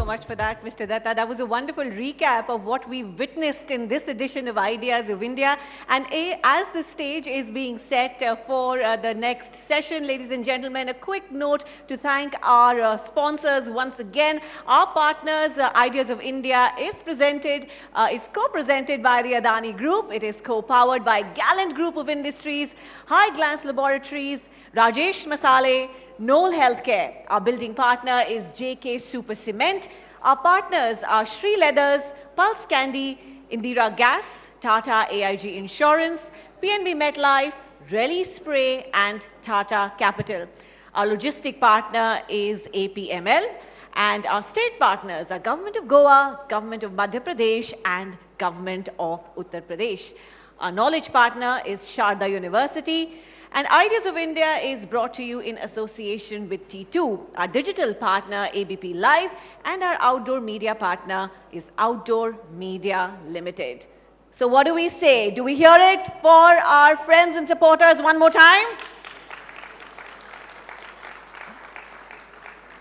so much for that, Mr. Datta. That was a wonderful recap of what we witnessed in this edition of Ideas of India. And as the stage is being set for the next session, ladies and gentlemen, a quick note to thank our sponsors once again. Our partners, Ideas of India, is co-presented by the Adani Group. It is co-powered by Gallant Group of Industries, High Glance Laboratories, Rajesh Masale, Knoll Healthcare. Our building partner is JK Super Cement. Our partners are Sri Leathers, Pulse Candy, Indira Gas, Tata AIG Insurance, PNB MetLife, Relly Spray and Tata Capital. Our logistic partner is APML and our state partners are Government of Goa, Government of Madhya Pradesh and Government of Uttar Pradesh. Our knowledge partner is Sharda University. And Ideas of India is brought to you in association with T2, our digital partner ABP Live, and our outdoor media partner is Outdoor Media Limited. So what do we say? Do we hear it for our friends and supporters one more time?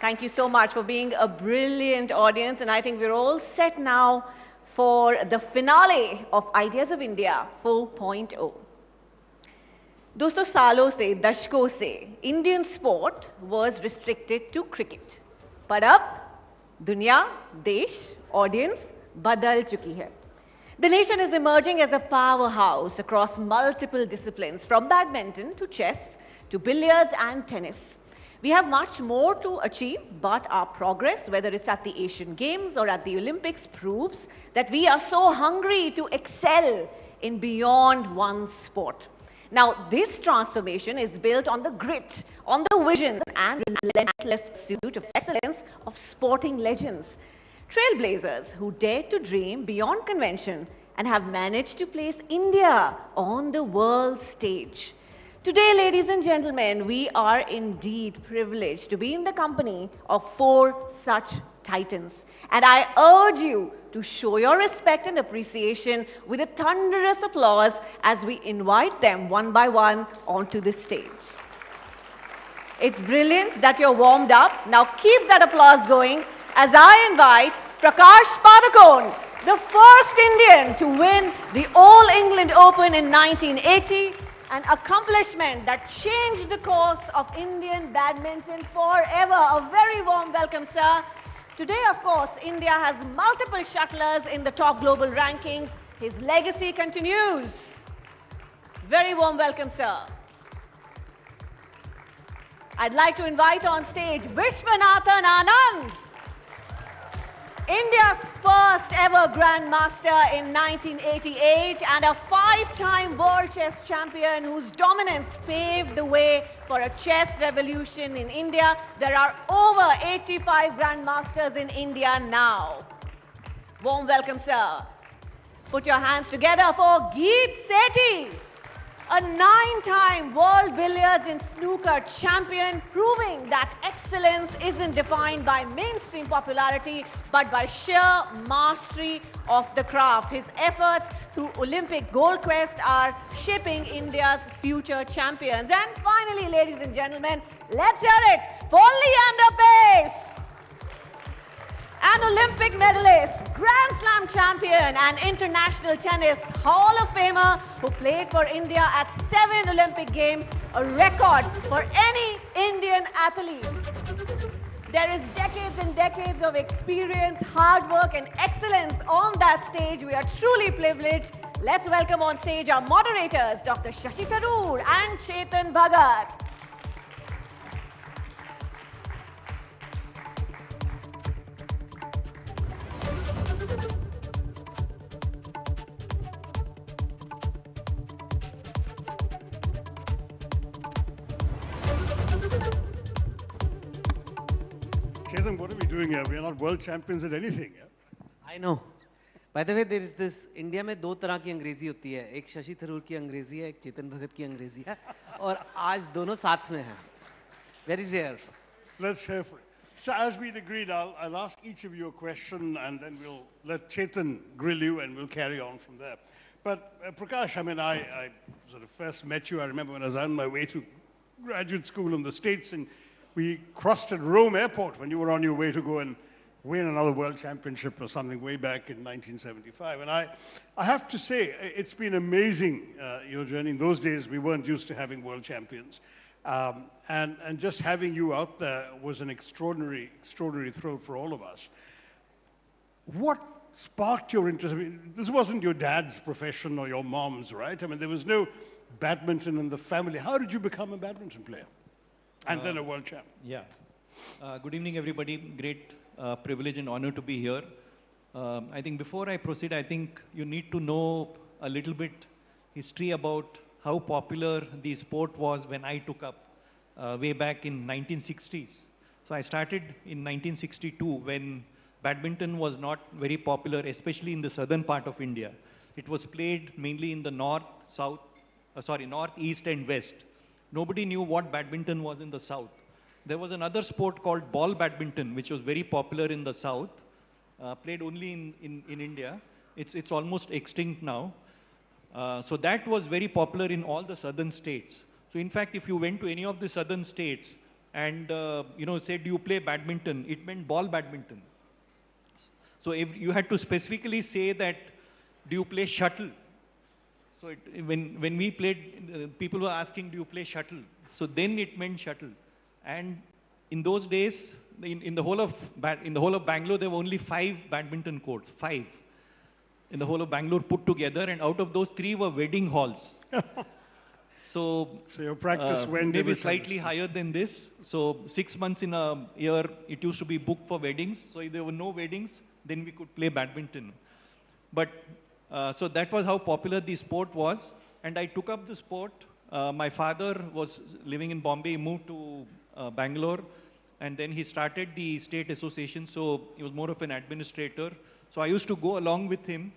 Thank you so much for being a brilliant audience, and I think we're all set now for the finale of Ideas of India 4.0. दोस्तों सालों से दशकों से Indian sport was restricted to cricket पर अब दुनिया देश audience बदल चुकी है The nation is emerging as a powerhouse across multiple disciplines from badminton to chess to billiards and tennis. We have much more to achieve, but our progress, whether it's at the Asian Games or at the Olympics, proves that we are so hungry to excel in beyond one sport. Now, this transformation is built on the grit, on the vision and relentless pursuit of excellence of sporting legends. Trailblazers who dared to dream beyond convention and have managed to place India on the world stage. Today, ladies and gentlemen, we are indeed privileged to be in the company of 4 such titans. And I urge you to show your respect and appreciation with a thunderous applause as we invite them one by one onto the stage. It's brilliant that you're warmed up. Now keep that applause going as I invite Prakash Padukone, the first Indian to win the All England Open in 1980, an accomplishment that changed the course of Indian badminton forever. A very warm welcome, sir. Today, of course, India has multiple shuttlers in the top global rankings. His legacy continues. Very warm welcome, sir. I'd like to invite on stage Vishwanathan Anand, India's first ever Grandmaster in 1988 and a 5-time World Chess Champion whose dominance paved the way for a chess revolution in India. There are over 85 Grandmasters in India now. Warm welcome, sir. Put your hands together for Geet Sethi, a 9-time World Billiards and Snooker champion, proving that excellence isn't defined by mainstream popularity, but by sheer mastery of the craft. His efforts through Olympic Gold Quest are shaping India's future champions. And finally, ladies and gentlemen, let's hear it for Leander Pace, an Olympic medalist, Grand Slam champion and International Tennis Hall of Famer who played for India at 7 Olympic Games, a record for any Indian athlete. There is decades and decades of experience, hard work and excellence on that stage. We are truly privileged. Let's welcome on stage our moderators, Dr. Shashi Tharoor and Chetan Bhagat. Chetan, what are we doing here? We are not world champions at anything. Yeah? I know. By the way, there is this, India में 2 तरह की अंग्रेजी होती है. एक शशि थरूर की अंग्रेजी है, एक चेतन भगत की अंग्रेजी है. और आज दोनों साथ में हैं. Very rare. Let's hear from it. So as we'd agreed, I'll ask each of you a question and then we'll let Chetan grill you and we'll carry on from there. But Prakash, I mean, I sort of first met you, I remember when I was on my way to graduate school in the States and we crossed at Rome Airport when you were on your way to go and win another world championship or something way back in 1975. And I have to say, it's been amazing, your journey. In those days, we weren't used to having world champions. And just having you out there was an extraordinary thrill for all of us. What sparked your interest? I mean, this wasn't your dad's profession or your mom's, right? I mean, there was no badminton in the family. How did you become a badminton player? And then a world champ? Yeah. Good evening, everybody. Great privilege and honor to be here. I think before I proceed, I think you need to know a little bit history about how popular the sport was when I took up way back in 1960s. So I started in 1962 when badminton was not very popular, especially in the southern part of India. It was played mainly in the north, east and west. Nobody knew what badminton was in the south. There was another sport called ball badminton, which was very popular in the south, played only in India. It's almost extinct now. So that was very popular in all the southern states. So in fact, if you went to any of the southern states and said, do you play badminton? It meant ball badminton. So if you had to specifically say that, do you play shuttle? So when we played, people were asking, do you play shuttle? So then it meant shuttle. And in those days, in the whole of Bangalore, there were only 5 badminton courts, 5 in the whole of Bangalore put together, and out of those 3 were wedding halls. So your practice went maybe slightly higher than this. So 6 months in a year, it used to be booked for weddings. So if there were no weddings, then we could play badminton. But so that was how popular the sport was. And I took up the sport. My father was living in Bombay. He moved to Bangalore. And then he started the state association. So he was more of an administrator. So I used to go along with him.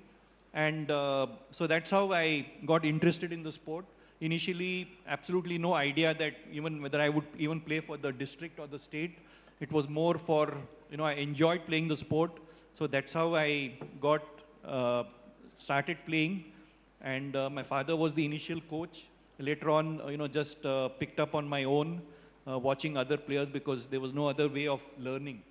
And so that's how I got interested in the sport. Initially, absolutely no idea that even whether I would even play for the district or the state. It was more for, I enjoyed playing the sport. So that's how I got started playing. And my father was the initial coach. Later on, just picked up on my own, watching other players because there was no other way of learning.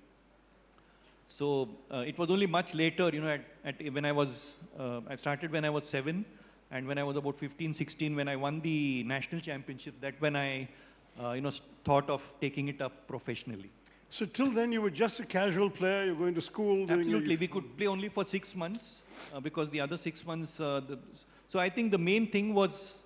So it was only much later, when I started when I was 7. And when I was about 15, 16, when I won the national championship, that when I, thought of taking it up professionally. So till then you were just a casual player, you were going to school? Absolutely, we could play only for 6 months because the other 6 months, so I think the main thing was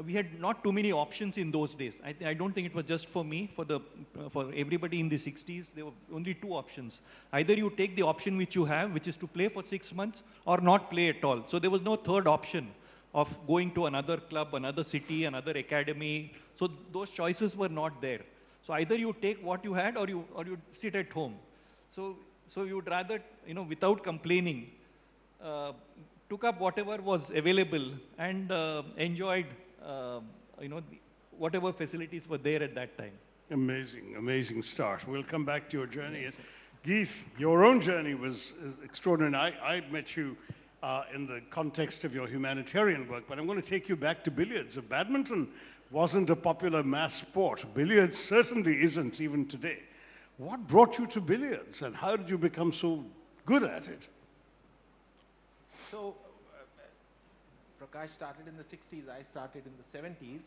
we had not too many options in those days. I don't think it was just for me, for everybody in the 60s, there were only 2 options. Either you take the option which you have, which is to play for 6 months or not play at all. So there was no third option of going to another club, another city, another academy. So those choices were not there. So either you take what you had or you sit at home. So you would rather, without complaining, took up whatever was available and enjoyed, whatever facilities were there at that time. Amazing start. We'll come back to your journey. Yes. Geeth, your own journey was extraordinary. I met you in the context of your humanitarian work, but I'm going to take you back to billiards. If badminton wasn't a popular mass sport, billiards certainly isn't even today. What brought you to billiards and how did you become so good at it? So, Prakash started in the 60s, I started in the 70s,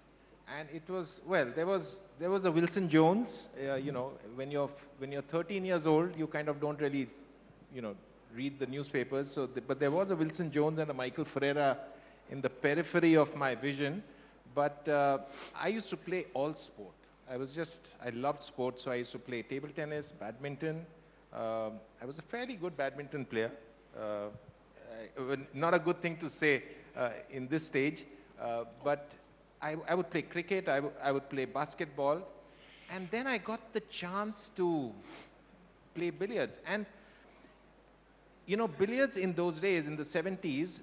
and it was, well, there was a Wilson Jones, when you're 13 years old, you kind of don't really, read the newspapers. So, but there was a Wilson Jones and a Michael Ferreira in the periphery of my vision. But I used to play all sport. I loved sports, so I used to play table tennis, badminton. I was a fairly good badminton player. Not a good thing to say in this stage, but I would play cricket, I would play basketball, and then I got the chance to play billiards. And billiards in those days, in the 70s,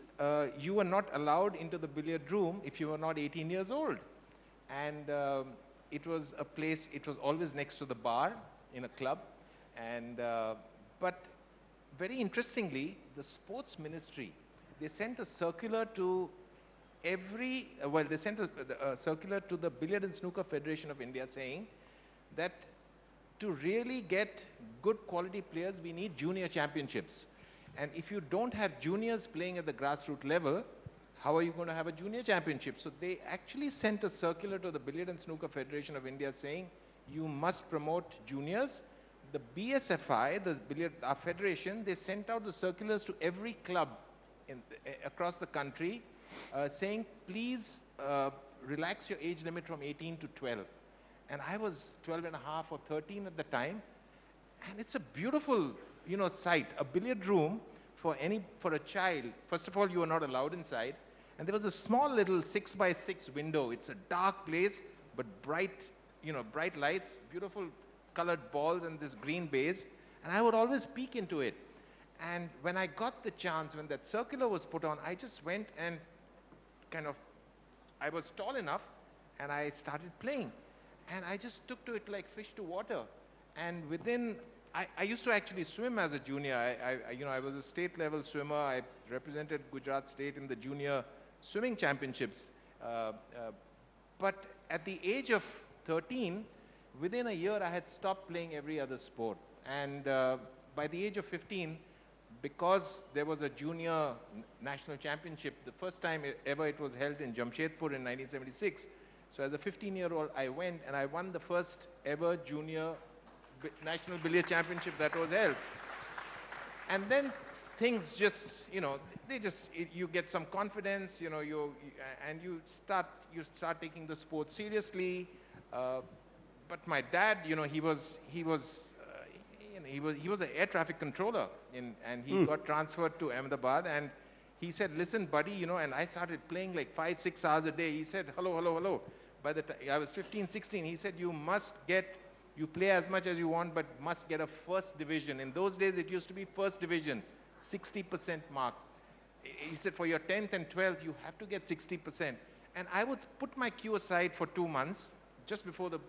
you were not allowed into the billiard room if you were not 18 years old. And it was a place, it was always next to the bar in a club. And, but very interestingly, the sports ministry, they sent a circular to they sent a circular to the Billiard and Snooker Federation of India saying that to really get good quality players, we need junior championships. And if you don't have juniors playing at the grassroots level, how are you going to have a junior championship? So they actually sent a circular to the Billiard and Snooker Federation of India saying, you must promote juniors. The BSFI, the Billiard our Federation, they sent out the circulars to every club across the country saying, please relax your age limit from 18 to 12. And I was 12 and a half or 13 at the time. And it's a beautiful, sight. A billiard room for a child. First of all, you are not allowed inside. And there was a small little 6x6 window. It's a dark place, but bright, bright lights, beautiful colored balls and this green baize. And I would always peek into it. And when I got the chance, when that circular was put on, I just went and I was tall enough and I started playing. And I just took to it like fish to water. And I used to actually swim as a junior. I was a state level swimmer. I represented Gujarat State in the junior swimming championships. But at the age of 13, within a year, I had stopped playing every other sport. And by the age of 15, because there was a junior national championship, the first time ever it was held in Jamshedpur in 1976. So as a 15-year-old, I went and I won the first ever junior national billiard championship that was held. And then things just, you get some confidence, and you start taking the sport seriously. But my dad, he was an air traffic controller and he got transferred to Ahmedabad, and he said, listen, buddy, and I started playing like 5-6 hours a day. He said, hello. By the time I was 15, 16, he said, you play as much as you want, but must get a first division. In those days, it used to be first division, 60% mark. He said, for your 10th and 12th, you have to get 60%. And I would put my cue aside for 2 months, just before the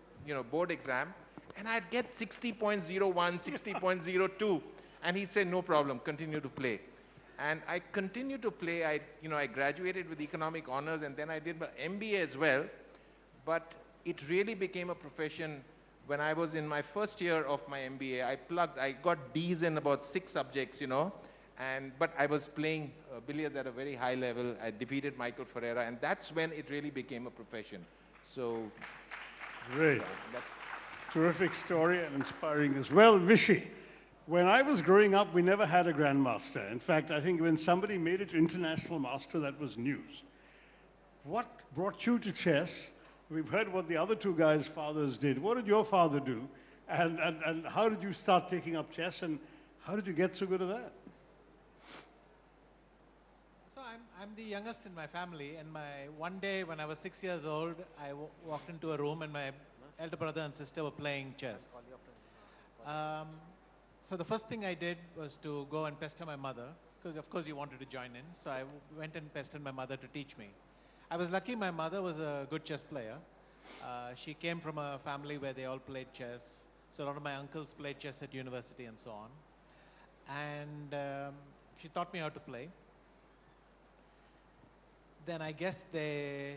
board exam, and I'd get 60.01, 60.02. And he'd say, no problem, continue to play. And I continued to play. I graduated with economic honors, and then I did my MBA as well. But it really became a profession when I was in my first year of my MBA. I got D's in about 6 subjects, but I was playing billiards at a very high level. I defeated Michael Ferreira, and that's when it really became a profession. So, Great. yeah, that's Terrific story and inspiring as well. Vishy, when I was growing up, we never had a grandmaster. In fact, I think when somebody made it to international master, that was news. What brought you to chess? We've heard what the other 2 guys' fathers did. What did your father do? And how did you start taking up chess? And how did you get so good at that? So I'm the youngest in my family, and one day when I was 6 years old, I walked into a room and my elder brother and sister were playing chess. So the first thing I did was to go and pester my mother, because of course you wanted to join in. So I went and pestered my mother to teach me. I was lucky my mother was a good chess player. She came from a family where they all played chess. So a lot of my uncles played chess at university and so on. And she taught me how to play. Then I guess they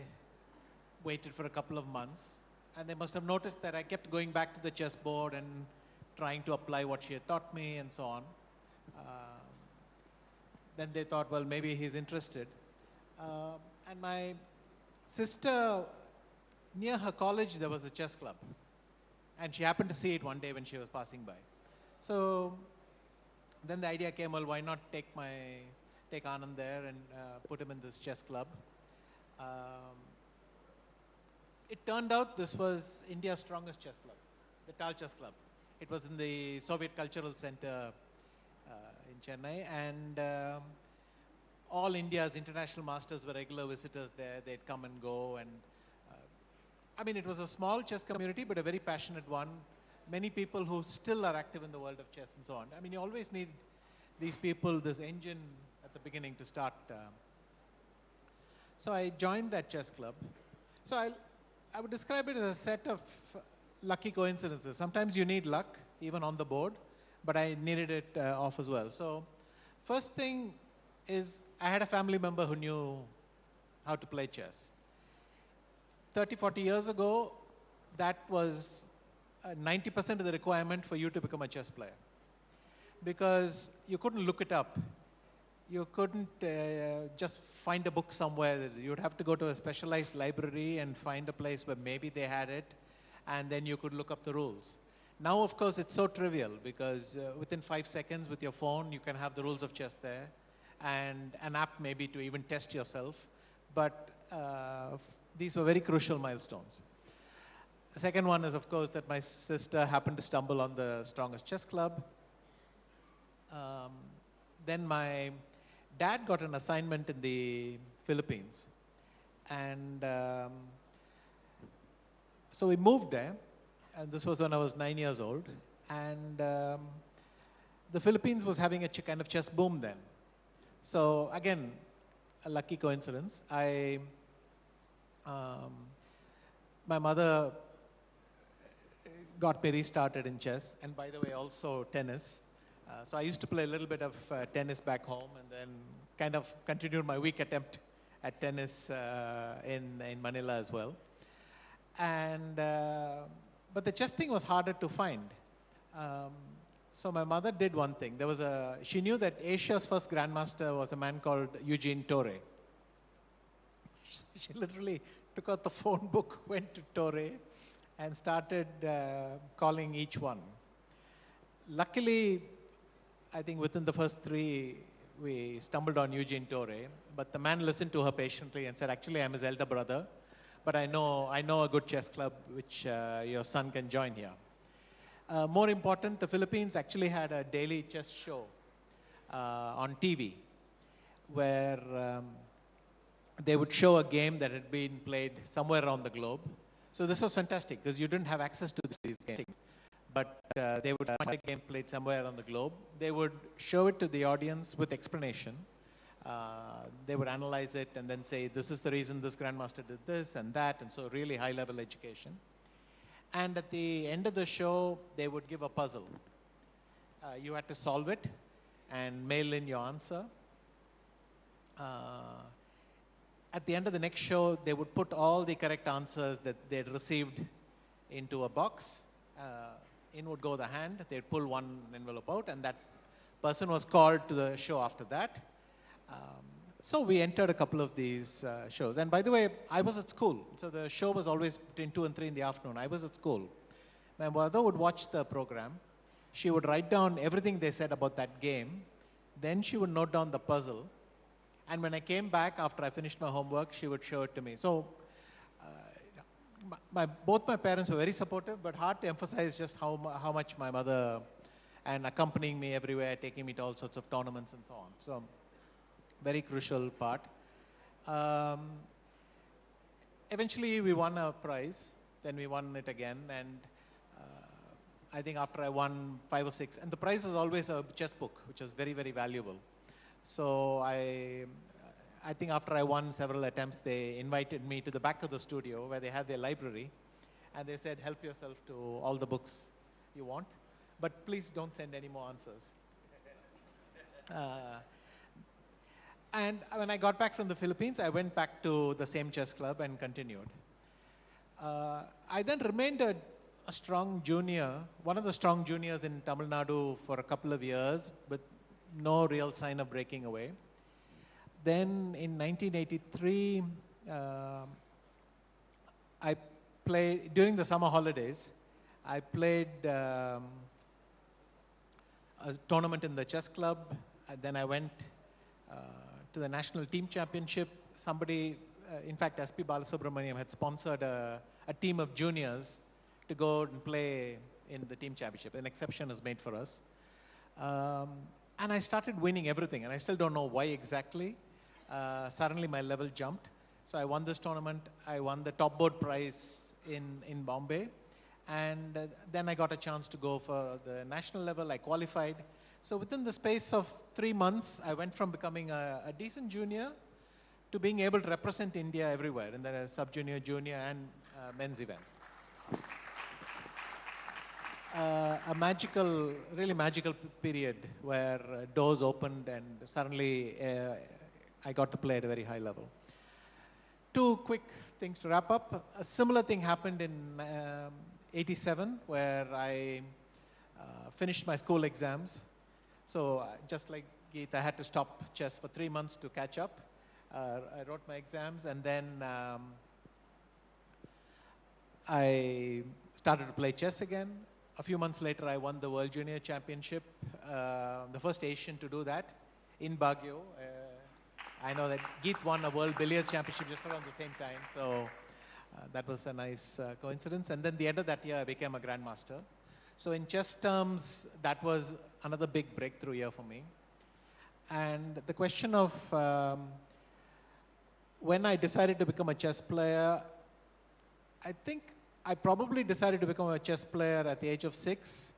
waited for a couple of months, and they must have noticed that I kept going back to the chessboard and trying to apply what she had taught me and so on. Then they thought, well, maybe he's interested. And my sister, near her college, there was a chess club. And she happened to see it one day when she was passing by. So then the idea came, well, why not take Anand there and put him in this chess club. It turned out this was India's strongest chess club, the Tal Chess Club. It was in the Soviet Cultural Center in Chennai, and all India's international masters were regular visitors there. They'd come and go, and it was a small chess community, but a very passionate one. Many people who still are active in the world of chess and so on. You always need these people, this engine at the beginning to start. So I joined that chess club. So I would describe it as a set of lucky coincidences. Sometimes you need luck, even on the board, but I needed it off as well. So first thing is I had a family member who knew how to play chess. 30, 40 years ago, that was 90% of the requirement for you to become a chess player. Because you couldn't look it up. You couldn't just find a book somewhere. You'd have to go to a specialized library and find a place where maybe they had it, and then you could look up the rules. Now, of course, it's so trivial because within 5 seconds with your phone, you can have the rules of chess there, and an app maybe to even test yourself. But these were very crucial milestones. The second one is, of course, that my sister happened to stumble on the strongest chess club. Then my dad got an assignment in the Philippines. And so we moved there. And this was when I was 9 years old. And the Philippines was having a kind of chess boom then. So again, a lucky coincidence. My mother got me restarted in chess, and by the way, also tennis. So I used to play a little bit of tennis back home, and then kind of continued my weak attempt at tennis in Manila as well. And but the chess thing was harder to find. So my mother did one thing. She knew that Asia's first grandmaster was a man called Eugene Torre. She literally took out the phone book, went to Torre, and started calling each one. Luckily, I think within the first 3, we stumbled on Eugene Torre, but the man listened to her patiently and said, actually, I'm his elder brother, but I know a good chess club which your son can join here. More important, the Philippines actually had a daily chess show on TV where they would show a game that had been played somewhere around the globe. So this was fantastic because you didn't have access to these games. But they would find a game played somewhere around the globe. They would show it to the audience with explanation. They would analyze it and then say, this is the reason this grandmaster did this and that, and so really high-level education. And at the end of the show, they would give a puzzle. You had to solve it and mail in your answer. At the end of the next show, they would put all the correct answers that they'd received into a box. In would go the hand, they'd pull one envelope out, and that person was called to the show after that. So we entered a couple of these shows. And by the way, I was at school, so the show was always between 2 and 3 in the afternoon. I was at school. My mother would watch the program. She would write down everything they said about that game. Then she would note down the puzzle. And when I came back after I finished my homework, she would show it to me. So both my parents were very supportive, but hard to emphasize just how much my mother, and accompanying me everywhere, taking me to all sorts of tournaments and so on. So very crucial part. Eventually we won a prize, then we won it again, and I think after I won 5 or 6, and the prize was always a chess book, which was very, very valuable. So I think after I won several attempts, they invited me to the back of the studio where they had their library, and they said, help yourself to all the books you want, but please don't send any more answers. And when I got back from the Philippines, I went back to the same chess club and continued. I then remained a strong junior, one of the strong juniors in Tamil Nadu for a couple of years, but no real sign of breaking away. Then in 1983, I played, during the summer holidays, I played a tournament in the chess club, and then I went to the national team championship. Somebody, in fact, SP Balasubramaniam had sponsored a team of juniors to go and play in the team championship. An exception is made for us. And I started winning everything, and I still don't know why exactly. Suddenly my level jumped. So I won this tournament. I won the top board prize in Bombay. And then I got a chance to go for the national level. I qualified. So within the space of 3 months, I went from becoming a decent junior to being able to represent India everywhere in the sub-junior, junior, and men's events. A magical, really magical period where doors opened and suddenly I got to play at a very high level. 2 quick things to wrap up. A similar thing happened '87, where I finished my school exams. So just like Geet, I had to stop chess for 3 months to catch up. I wrote my exams, and then I started to play chess again. A few months later, I won the World Junior Championship, the first Asian to do that in Baguio. I know that Geet won a World Billiards Championship just around the same time, so that was a nice coincidence. And then the end of that year, I became a Grandmaster. So in chess terms, that was another big breakthrough year for me. And the question of when I decided to become a chess player, I think I probably decided to become a chess player at the age of 6.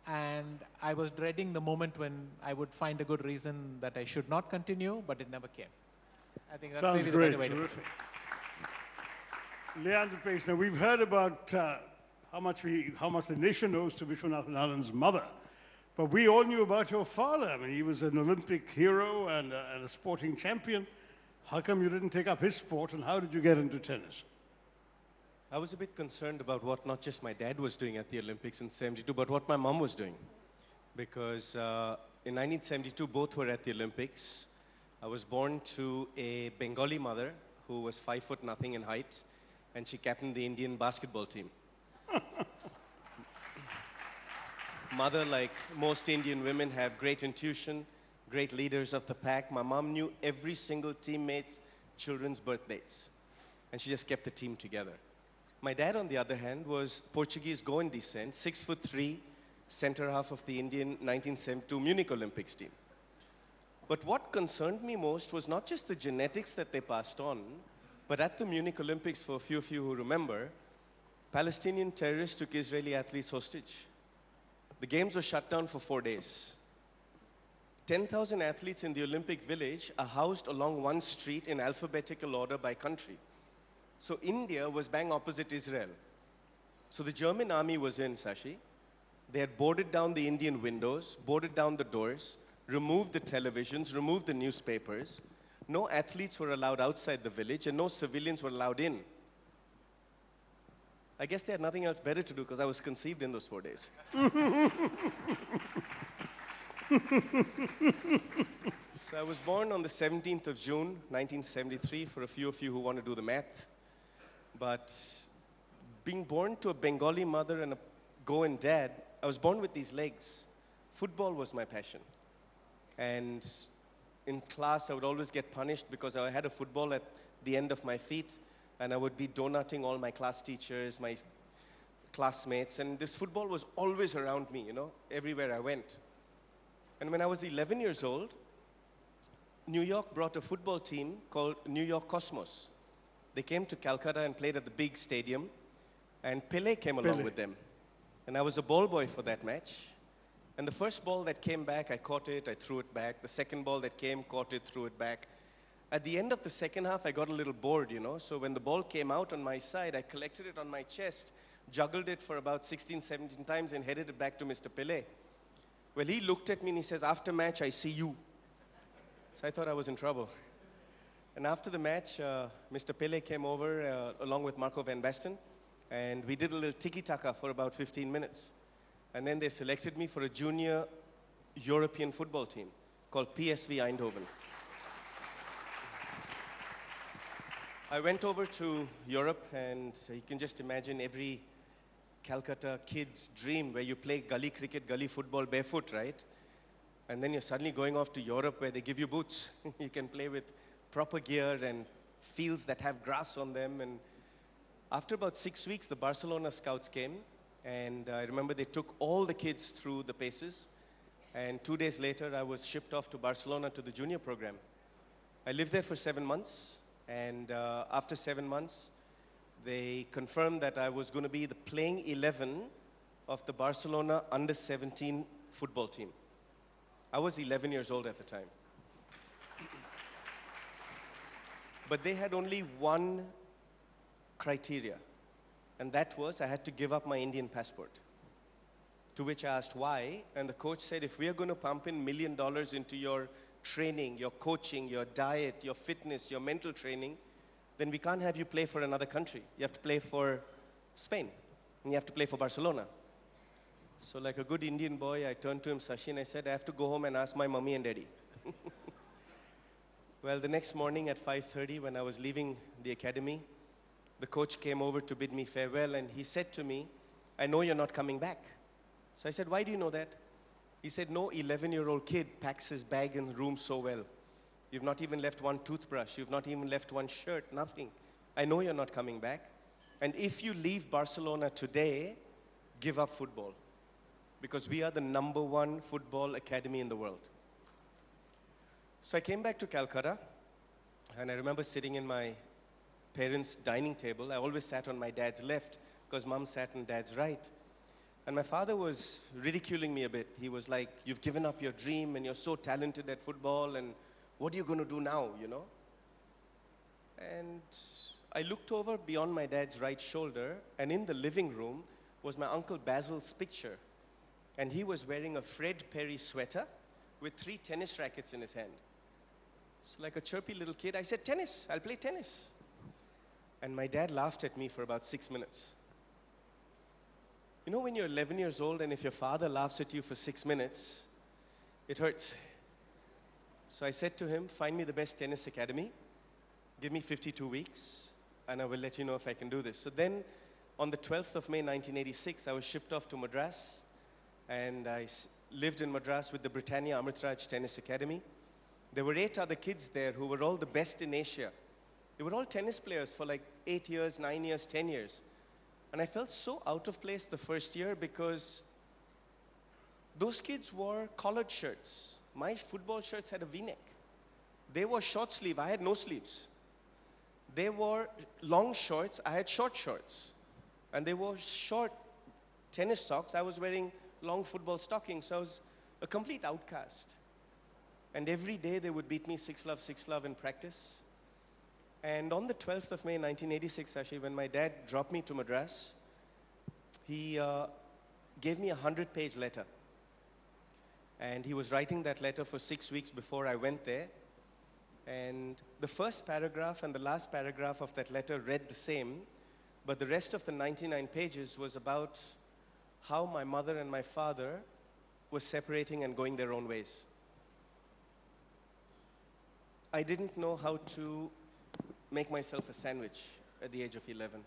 And I was dreading the moment when I would find a good reason that I should not continue, but it never came. I think that's Sounds maybe great, the better way to put terrific. it. Leander Pace, now we've heard about how much the nation owes to Vishwanathan Anand's mother. But we all knew about your father. I mean, he was an Olympic hero and a sporting champion. How come you didn't take up his sport, and how did you get into tennis? I was a bit concerned about what not just my dad was doing at the Olympics in '72, but what my mom was doing. Because in 1972, both were at the Olympics. I was born to a Bengali mother who was 5'0" in height, and she captained the Indian basketball team. Mother, like most Indian women, have great intuition, great leaders of the pack. My mom knew every single teammate's children's birthdays, and she just kept the team together. My dad, on the other hand, was Portuguese Goan descent, 6'3", center half of the Indian 1972 Munich Olympics team. But what concerned me most was not just the genetics that they passed on, but at the Munich Olympics, for a few of you who remember, Palestinian terrorists took Israeli athletes hostage. The games were shut down for 4 days. 10,000 athletes in the Olympic Village are housed along one street in alphabetical order by country. So India was bang opposite Israel. So the German army was in, Sashi. They had boarded down the Indian windows, boarded down the doors, removed the televisions, removed the newspapers. No athletes were allowed outside the village, and no civilians were allowed in. I guess they had nothing else better to do because I was conceived in those 4 days. So I was born on the 17th of June, 1973, for a few of you who want to do the math. But being born to a Bengali mother and a Goan dad, I was born with these legs. Football was my passion. And in class, I would always get punished because I had a football at the end of my feet, and I would be donutting all my class teachers, my classmates, and this football was always around me, you know, everywhere I went. And when I was 11 years old, New York brought a football team called New York Cosmos. They came to Calcutta and played at the big stadium, and Pele came along with them. And I was a ball boy for that match. And the first ball that came back, I caught it, I threw it back. The second ball that came, caught it, threw it back. At the end of the second half, I got a little bored, you know. So when the ball came out on my side, I collected it on my chest, juggled it for about 16, 17 times, and headed it back to Mr. Pele. Well, he looked at me and he says, "After match, I see you." So I thought I was in trouble. And after the match, Mr. Pele came over along with Marco van Basten, and we did a little tiki-taka for about 15 minutes. And then they selected me for a junior European football team called PSV Eindhoven. I went over to Europe, and you can just imagine every Calcutta kid's dream where you play gully cricket, gully football barefoot, right? And then you're suddenly going off to Europe where they give you boots. You can play with proper gear and fields that have grass on them. And after about 6 weeks, the Barcelona scouts came, and I remember they took all the kids through the paces. And 2 days later, I was shipped off to Barcelona to the junior program. I lived there for 7 months, and after 7 months, they confirmed that I was going to be the playing 11 of the Barcelona under-17 football team. I was 11 years old at the time. But they had only one criteria, and that was I had to give up my Indian passport. To which I asked why, and the coach said, if we are going to pump in $1 million into your training, your coaching, your diet, your fitness, your mental training, then we can't have you play for another country. You have to play for Spain. and you have to play for Barcelona. So like a good Indian boy, I turned to him, Sachin, I said, I have to go home and ask my mummy and daddy. Well, the next morning at 5:30, when I was leaving the academy, the coach came over to bid me farewell, and he said to me, I know you're not coming back. So I said, why do you know that? He said, no 11-year-old kid packs his bag in the room so well. You've not even left one toothbrush. You've not even left one shirt, nothing. I know you're not coming back. And if you leave Barcelona today, give up football. Because we are the #1 football academy in the world. So I came back to Calcutta, and I remember sitting in my parents' dining table. I always sat on my dad's left, because mom sat on dad's right. And my father was ridiculing me a bit. He was like, you've given up your dream, and you're so talented at football, and what are you going to do now, you know? And I looked over beyond my dad's right shoulder, and in the living room was my Uncle Basil's picture. And he was wearing a Fred Perry sweater with 3 tennis rackets in his hand. So like a chirpy little kid, I said, tennis, I'll play tennis. And my dad laughed at me for about 6 minutes. You know when you're 11 years old and if your father laughs at you for 6 minutes, it hurts. So I said to him, find me the best tennis academy, give me 52 weeks, and I will let you know if I can do this. So then, on the 12th of May 1986, I was shipped off to Madras, and I lived in Madras with the Britannia Amritraj Tennis Academy. There were 8 other kids there who were all the best in Asia. They were all tennis players for like 8 years, 9 years, 10 years. And I felt so out of place the first year because those kids wore collared shirts. My football shirts had a V-neck. They wore short sleeve, I had no sleeves. They wore long shorts, I had short shorts. And they wore short tennis socks, I was wearing long football stockings. So I was a complete outcast. And every day they would beat me 6-love in practice. And on the 12th of May 1986, actually, when my dad dropped me to Madras, he gave me a 100-page letter. And he was writing that letter for 6 weeks before I went there. And the first paragraph and the last paragraph of that letter read the same, but the rest of the 99 pages was about how my mother and my father were separating and going their own ways. I didn't know how to make myself a sandwich at the age of 11.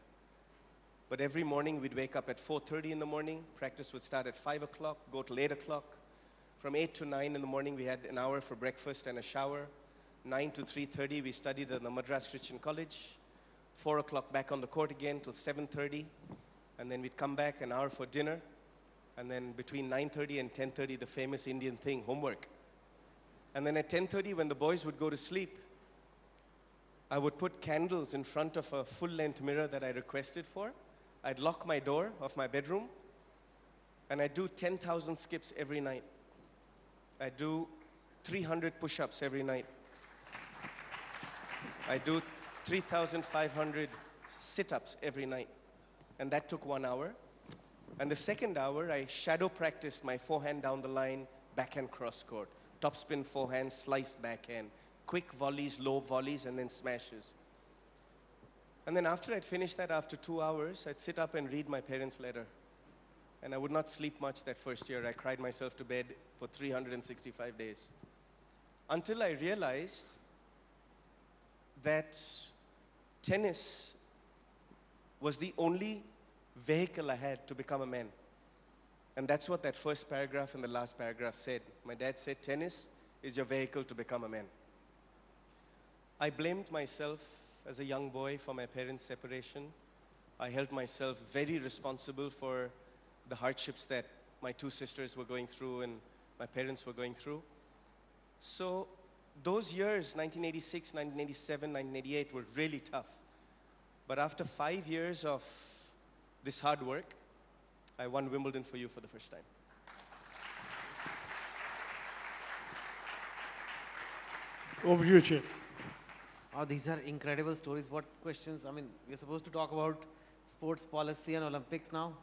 But every morning we'd wake up at 4:30 in the morning, practice would start at 5 o'clock, go till 8 o'clock. From 8 to 9 in the morning we had an hour for breakfast and a shower. 9 to 3:30 we studied at the Madras Christian College. 4 o'clock back on the court again till 7:30. And then we'd come back an hour for dinner. And then between 9:30 and 10:30 the famous Indian thing, homework. And then at 10:30 when the boys would go to sleep, I would put candles in front of a full-length mirror that I requested for. I'd lock my door of my bedroom, and I'd do 10,000 skips every night. I'd do 300 push-ups every night. I'd do 3,500 sit-ups every night. And that took 1 hour. And the second hour, I shadow practiced my forehand down the line, backhand cross court, topspin forehand, sliced backhand, quick volleys, low volleys, and then smashes. And then after I'd finished that, after 2 hours, I'd sit up and read my parents' letter. And I would not sleep much that first year. I cried myself to bed for 365 days. Until I realized that tennis was the only vehicle I had to become a man. And that's what that first paragraph and the last paragraph said. My dad said, tennis is your vehicle to become a man. I blamed myself as a young boy for my parents' separation. I held myself very responsible for the hardships that my 2 sisters were going through and my parents were going through. So those years, 1986, 1987, 1988, were really tough. But after 5 years of this hard work, I won Wimbledon for you for the first time. Over to you, Chet. Oh, these are incredible stories. What questions? I mean, we're supposed to talk about sports policy and Olympics now.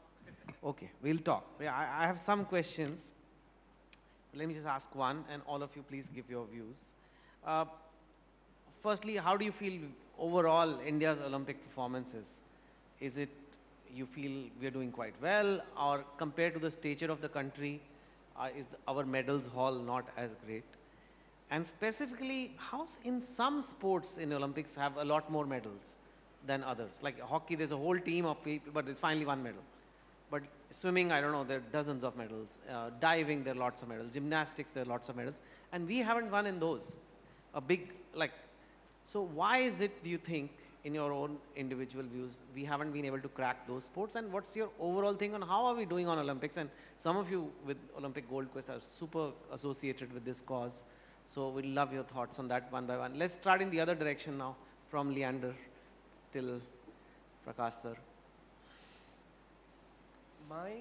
Okay, we'll talk. Yeah, I have some questions. Let me just ask one, and all of you please give your views. Uh, Firstly, how do you feel overall India's Olympic performances? Is you feel we are doing quite well, or compared to the stature of the country, our medals haul not as great? And specifically, how's in some sports in Olympics have a lot more medals than others? Like hockey, there's a whole team of people, but there's finally one medal. But swimming, I don't know, there are dozens of medals. Diving, there are lots of medals. Gymnastics, there are lots of medals. And we haven't won in those. A big, like, so why is it, do you think, in your own individual views, we haven't been able to crack those sports? And what's your overall thing on how are we doing on Olympics? And some of you with Olympic Gold Quest are super associated with this cause. So we'd love your thoughts on that one by one. Let's start in the other direction now, from Leander till Prakash sir. My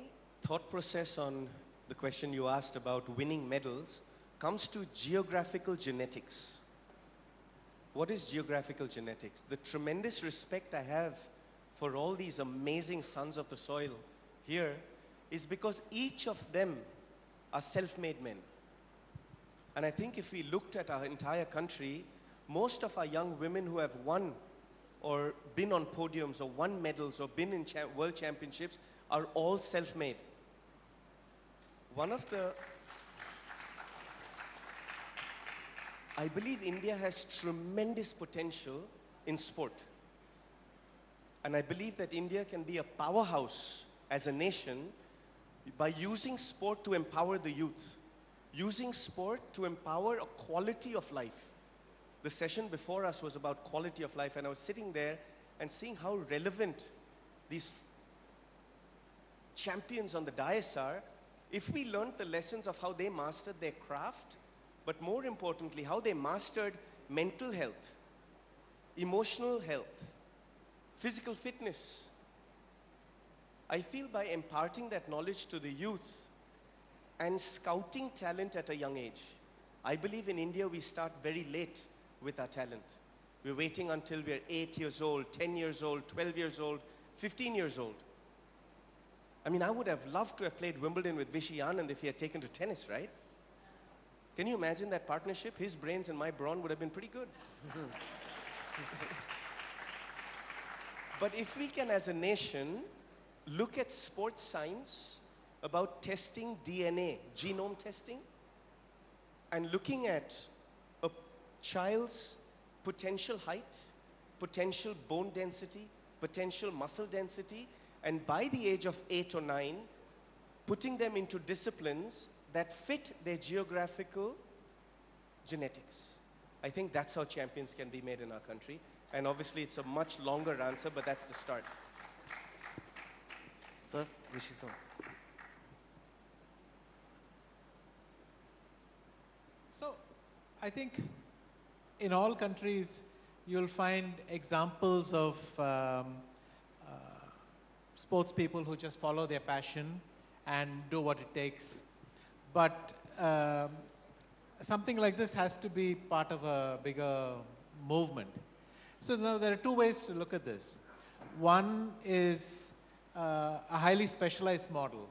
thought process on the question you asked about winning medals comes to geographical genetics. What is geographical genetics? The tremendous respect I have for all these amazing sons of the soil here is because each of them are self-made men. And I think if we looked at our entire country, most of our young women who have won or been on podiums or won medals or been in world championships are all self-made. I believe India has tremendous potential in sport. And I believe that India can be a powerhouse as a nation by using sport to empower the youth, using sport to empower a quality of life. The session before us was about quality of life, and I was sitting there and seeing how relevant these champions on the dais are. If we learned the lessons of how they mastered their craft, but more importantly, how they mastered mental health, emotional health, physical fitness, I feel by imparting that knowledge to the youth and scouting talent at a young age, I believe in India we start very late with our talent. We're waiting until we're 8 years old, 10 years old, 12 years old, 15 years old. I mean, I would have loved to have played Wimbledon with Vishy Anand if he had taken to tennis, right? Can you imagine that partnership? His brains and my brawn would have been pretty good. But if we can, as a nation, look at sports science about testing DNA, genome testing, and looking at a child's potential height, potential bone density, potential muscle density, and by the age of 8 or 9, putting them into disciplines that fit their geographical genetics. I think that's how champions can be made in our country. And obviously it's a much longer answer, but that's the start. Sir, Rishi sir. So, I think in all countries you'll find examples of sports people who just follow their passion and do what it takes. But something like this has to be part of a bigger movement. So now there are two ways to look at this. One is a highly specialized model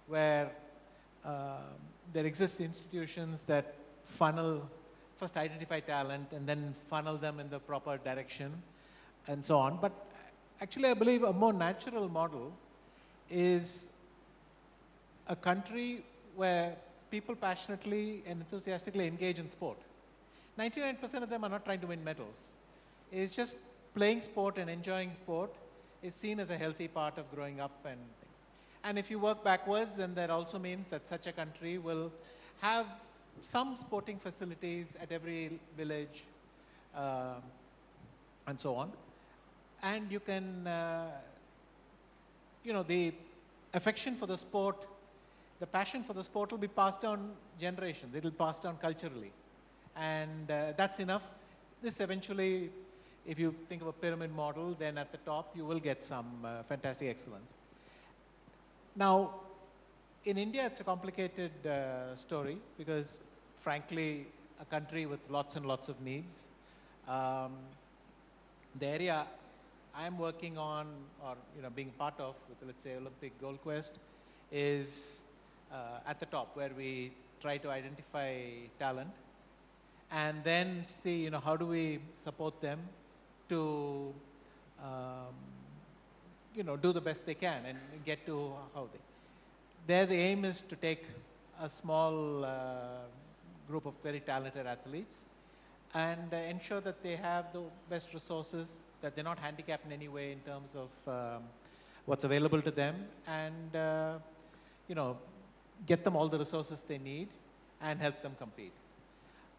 where there exist institutions that first identify talent and then funnel them in the proper direction and so on. But actually I believe a more natural model is a country where people passionately and enthusiastically engage in sport. 99% of them are not trying to win medals. It's just playing sport and enjoying sport is seen as a healthy part of growing up. And if you work backwards, then that also means that such a country will have some sporting facilities at every village and so on. And you can, the affection for the sport, the passion for the sport will be passed down generations. It will pass down culturally. And that's enough. This eventually, if you think of a pyramid model, then at the top you will get some fantastic excellence. Now, in India it's a complicated story because frankly, a country with lots and lots of needs. The area I'm working on or being part of with, let's say, Olympic Gold Quest is at the top where we try to identify talent and then see how do we support them to do the best they can and get to how they. There, the aim is to take a small group of very talented athletes and ensure that they have the best resources, that they're not handicapped in any way in terms of what's available to them, and get them all the resources they need and help them compete.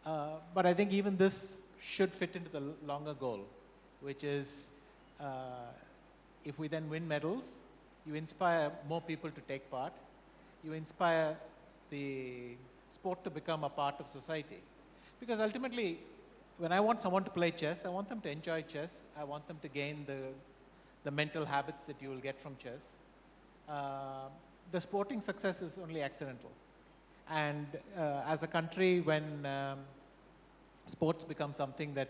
But I think even this should fit into the longer goal, which is if we then win medals, you inspire more people to take part, you inspire the sport to become a part of society. Because ultimately, when I want someone to play chess, I want them to enjoy chess, I want them to gain the mental habits that you will get from chess. The sporting success is only accidental. And as a country, when sports become something that,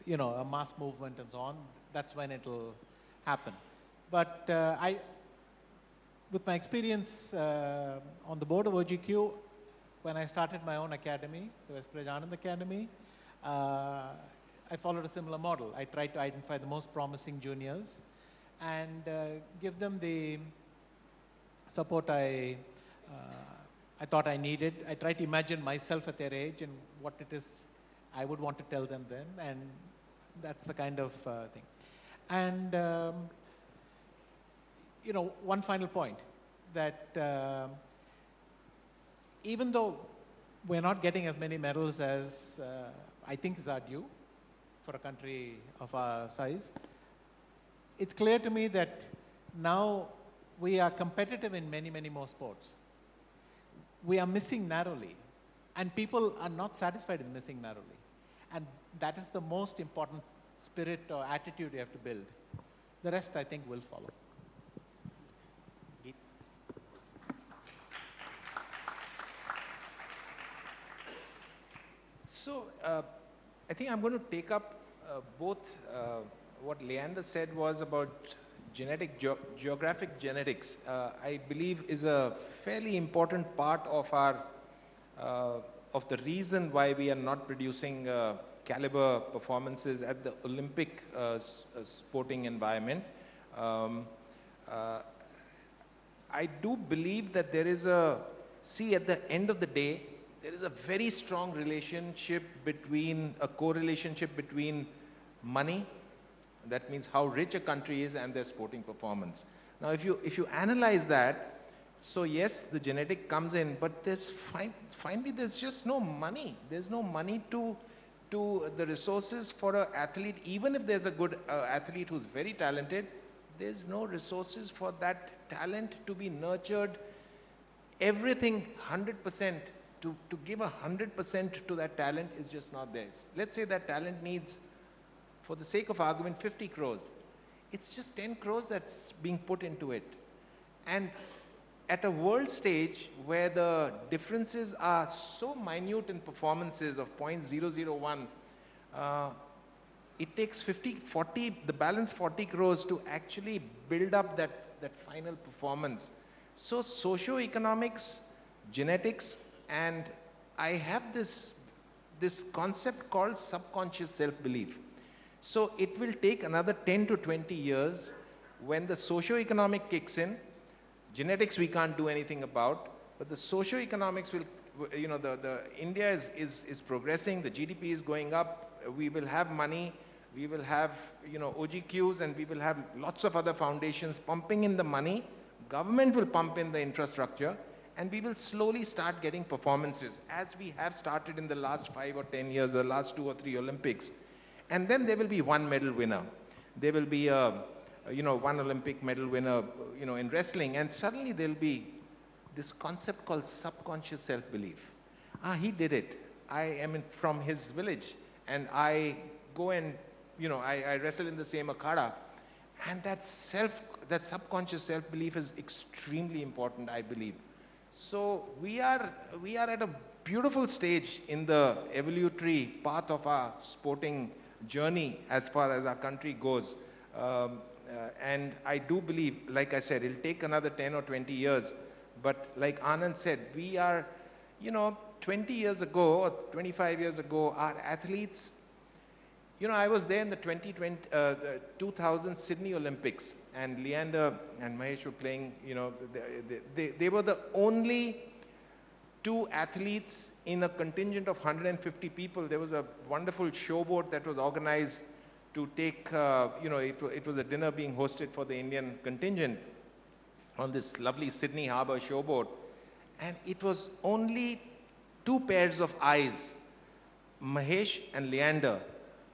a mass movement and so on, that's when it'll happen. But with my experience on the board of OGQ, when I started my own academy, the Westbridge Anand Academy, I followed a similar model. I tried to identify the most promising juniors and give them the support I thought I needed. I tried to imagine myself at their age and what it is I would want to tell them then, and that's the kind of thing. And one final point, that even though we're not getting as many medals as I think is our due for a country of our size, it's clear to me that now we are competitive in many, many more sports. We are missing narrowly, and people are not satisfied with missing narrowly. And that is the most important spirit or attitude you have to build. The rest, I think, will follow. So, I think I'm going to take up both what Leander said was about geographic genetics. I believe is a fairly important part of our of the reason why we are not producing caliber performances at the Olympic sporting environment. I do believe that there is at the end of the day, there is a very strong relationship between, a correlationship between money, that means how rich a country is, and their sporting performance. Now, if you analyze that, so yes, the genetic comes in, but finally there's just no money. There's no money to the resources for an athlete. Even if there's a good athlete who's very talented, there's no resources for that talent to be nurtured. Everything 100%, to give 100% to that talent is just not there. Let's say that talent needs, for the sake of argument, 50 crores. It's just 10 crores that's being put into it. And at a world stage where the differences are so minute in performances of 0.001, it takes 40, the balance 40 crores to actually build up that final performance. So socio-economics, genetics, and I have this concept called subconscious self-belief. So it will take another 10 to 20 years when the socio-economic kicks in. Genetics we can't do anything about, but the socio-economics will, the India is progressing, the GDP is going up, we will have money, we will have, OGQs, and we will have lots of other foundations pumping in the money, government will pump in the infrastructure, and we will slowly start getting performances, as we have started in the last 5 or 10 years, the last 2 or 3 Olympics. And then there will be one medal winner. There will be one Olympic medal winner, in wrestling, and suddenly there will be this concept called subconscious self-belief. He did it. I am from his village, and I go and, I wrestle in the same akhada. And that subconscious self-belief is extremely important, I believe. So we are at a beautiful stage in the evolutionary path of our sporting journey as far as our country goes. And I do believe, like I said, it'll take another 10 or 20 years. But like Anand said, we are, 20 years ago or 25 years ago, our athletes, You know, I was there in the 2000 Sydney Olympics, and Leander and Mahesh were playing, you know, they were the only two athletes in a contingent of 150 people. There was a wonderful showboat that was organized to take, you know, it was a dinner being hosted for the Indian contingent on this lovely Sydney Harbour showboat. And it was only two pairs of eyes, Mahesh and Leander,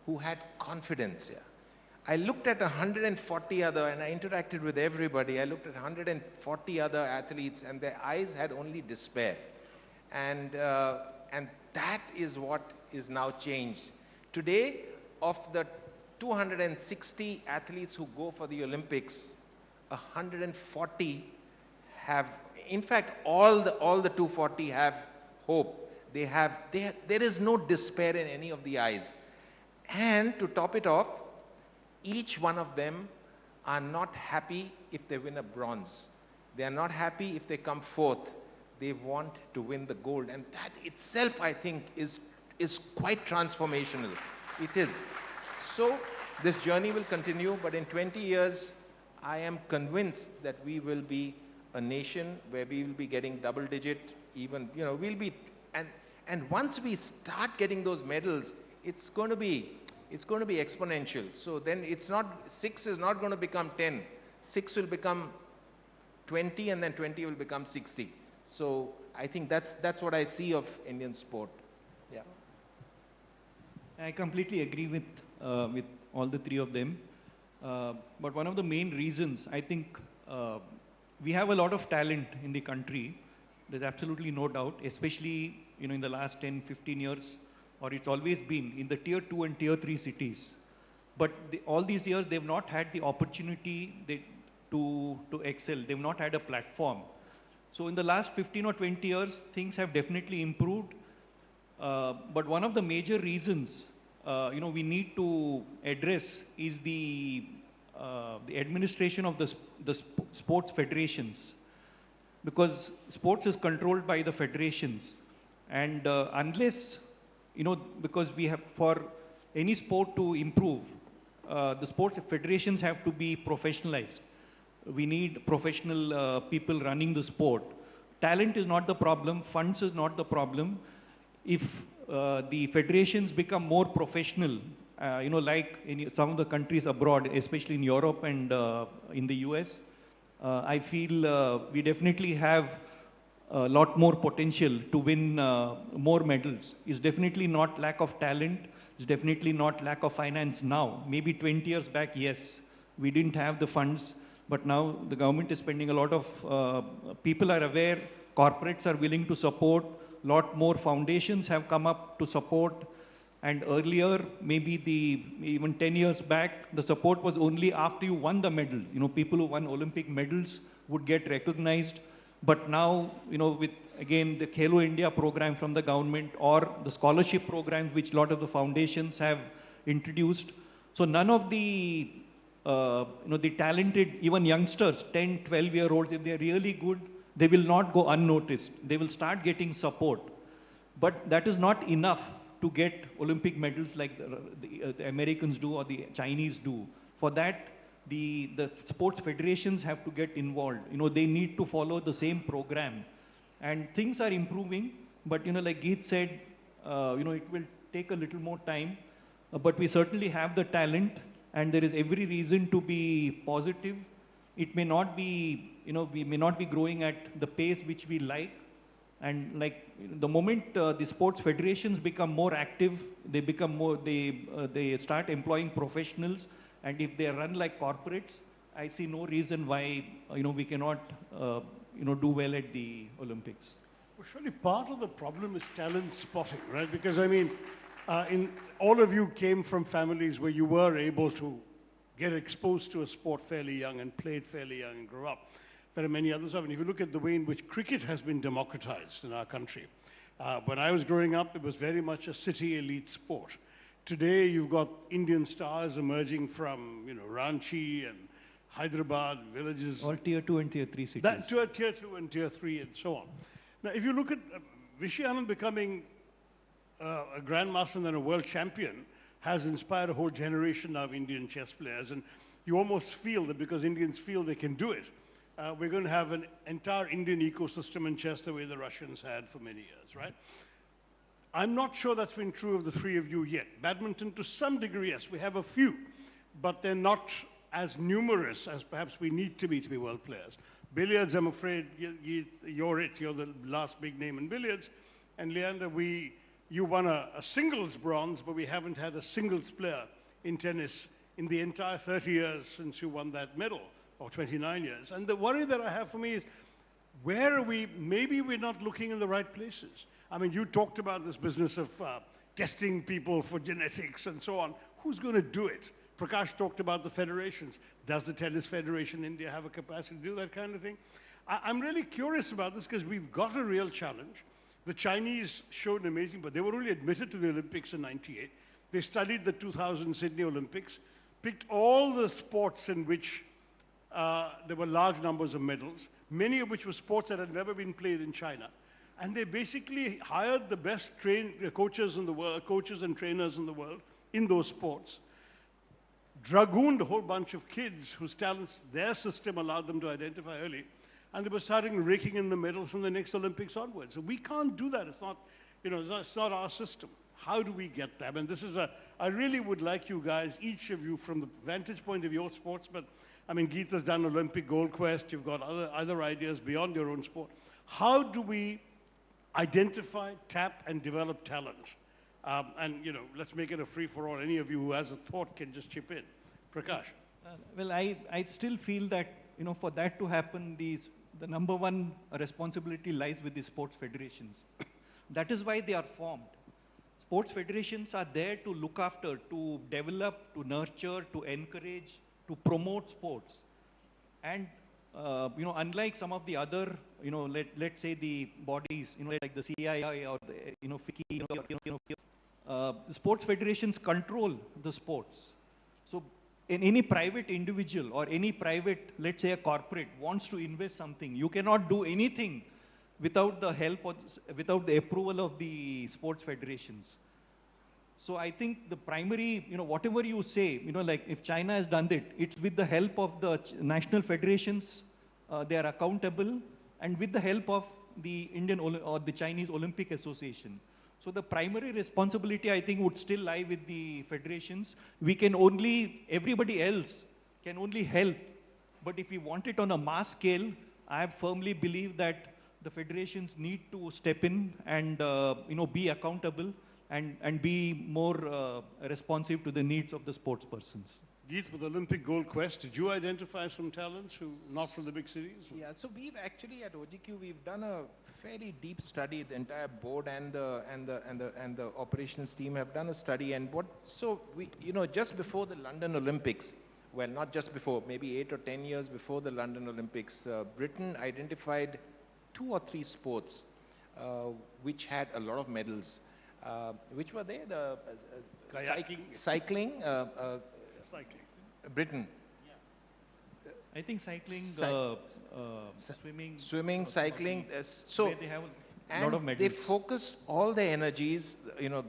who had confidence here. I looked at 140 other, and I interacted with everybody. I looked at 140 other athletes, and their eyes had only despair. And that is what is now changed. Today, of the 260 athletes who go for the Olympics, 140 have, in fact, all the 240 have hope. There is no despair in any of the eyes. And to top it off, each one of them are not happy if they win a bronze. They are not happy if they come fourth. They want to win the gold. And that itself, I think, is quite transformational. It is. So this journey will continue, but in 20 years, I am convinced that we will be a nation where we will be getting double digit, even, you know, we'll be, and once we start getting those medals, it's going to be exponential. So then it's not, 6 is not going to become 10. 6 will become 20, and then 20 will become 60. So I think that's what I see of Indian sport. Yeah. I completely agree with all the three of them. But one of the main reasons, I think, we have a lot of talent in the country. There's absolutely no doubt, especially, you know, in the last 10, 15 years, or it's always been in the tier 2 and tier 3 cities. But all these years, they've not had the opportunity to excel. They've not had a platform. So in the last 15 or 20 years, things have definitely improved. But one of the major reasons, you know, we need to address is the administration of the sports federations. Because sports is controlled by the federations. And unless, you know, because we have, for any sport to improve, the sports federations have to be professionalized. We need professional people running the sport. Talent is not the problem, funds is not the problem. If the federations become more professional, you know, like in some of the countries abroad, especially in Europe and in the US, I feel we definitely have a lot more potential to win more medals. It's definitely not lack of talent. It's definitely not lack of finance now. Maybe 20 years back, yes, we didn't have the funds. But now the government is spending a lot of, people are aware, corporates are willing to support, lot more foundations have come up to support. And earlier, maybe even 10 years back, the support was only after you won the medal. You know, people who won Olympic medals would get recognized. But now, you know, with, again, the Khelo India program from the government or the scholarship programs which a lot of the foundations have introduced. So none of the, you know, the talented, even youngsters, 10, 12-year-olds, if they're really good, they will not go unnoticed. They will start getting support. But that is not enough to get Olympic medals like the Americans do or the Chinese do. For that, the sports federations have to get involved. You know, they need to follow the same program. And things are improving, but, you know, like Geet said, you know, it will take a little more time. But we certainly have the talent, and there is every reason to be positive. It may not be, you know, we may not be growing at the pace which we like. And like the moment the sports federations become more active, they become more, they start employing professionals. And if they run like corporates, I see no reason why, you know, we cannot, you know, do well at the Olympics. Well, surely part of the problem is talent spotting, right? Because I mean, all of you came from families where you were able to get exposed to a sport fairly young and played fairly young and grew up. There are many others of it. If you look at the way in which cricket has been democratized in our country, when I was growing up, it was very much a city elite sport. Today, you've got Indian stars emerging from, you know, Ranchi and Hyderabad, villages. All tier 2 and tier 3 cities. That, tier 2 and tier 3 and so on. Now, if you look at Vishy Anand becoming a grandmaster and then a world champion, has inspired a whole generation of Indian chess players. And you almost feel that because Indians feel they can do it, we're going to have an entire Indian ecosystem in chess the way the Russians had for many years, right? I'm not sure that's been true of the three of you yet. Badminton, to some degree, yes, we have a few, but they're not as numerous as perhaps we need to be world players. Billiards, I'm afraid, you're it. You're the last big name in billiards. And Leander, you won a singles bronze, but we haven't had a singles player in tennis in the entire 30 years since you won that medal, or 29 years. And the worry that I have for me is, where are we? Maybe we're not looking in the right places. I mean, you talked about this business of testing people for genetics and so on. Who's going to do it? Prakash talked about the federations. Does the Tennis Federation in India have a capacity to do that kind of thing? I'm really curious about this because we've got a real challenge. The Chinese showed amazing, but they were only admitted to the Olympics in '98. They studied the 2000 Sydney Olympics, picked all the sports in which there were large numbers of medals, many of which were sports that had never been played in China. And they basically hired the best coaches in the world, coaches and trainers in the world in those sports, dragooned a whole bunch of kids whose talents their system allowed them to identify early, and they were starting raking in the medals from the next Olympics onwards. So we can't do that. It's not, it's not our system. How do we get that? And this is I really would like you guys, each of you, from the vantage point of your sports, but I mean, Geeta's done Olympic gold quest. You've got other ideas beyond your own sport. How do we identify, tap, and develop talent? And, let's make it a free-for-all. Any of you who has a thought can just chip in. Prakash. Well, I still feel that, for that to happen, the number one responsibility lies with the sports federations. That is why they are formed. Sports federations are there to look after, to develop, to nurture, to encourage, to promote sports. And unlike some of the other, let's say the bodies, like the CII or the, FICCI, the sports federations control the sports. So in any private individual or any private, let's say a corporate, wants to invest something, you cannot do anything without the help or without the approval of the sports federations. So I think the primary, whatever you say, like if China has done it, it's with the help of the national federations, they are accountable, and with the help of the Indian or the Chinese Olympic Association. So the primary responsibility, I think, would still lie with the federations. Everybody else can only help. But if we want it on a mass scale, I firmly believe that the federations need to step in and, be accountable and be more responsive to the needs of the sports persons. Geet, with Olympic gold quest, did you identify some talents who not from the big cities? Yeah, so we've actually at OGQ we've done a fairly deep study. The entire board and the operations team have done a study. And just before the London Olympics, well, not just before, maybe 8 or 10 years before the London Olympics, Britain identified 2 or 3 sports which had a lot of medals. Which were they? Kayaking. Cycling. Cycling. Britain. I think cycling, swimming, cycling. Where they have a lot of medals. They focused all their energies,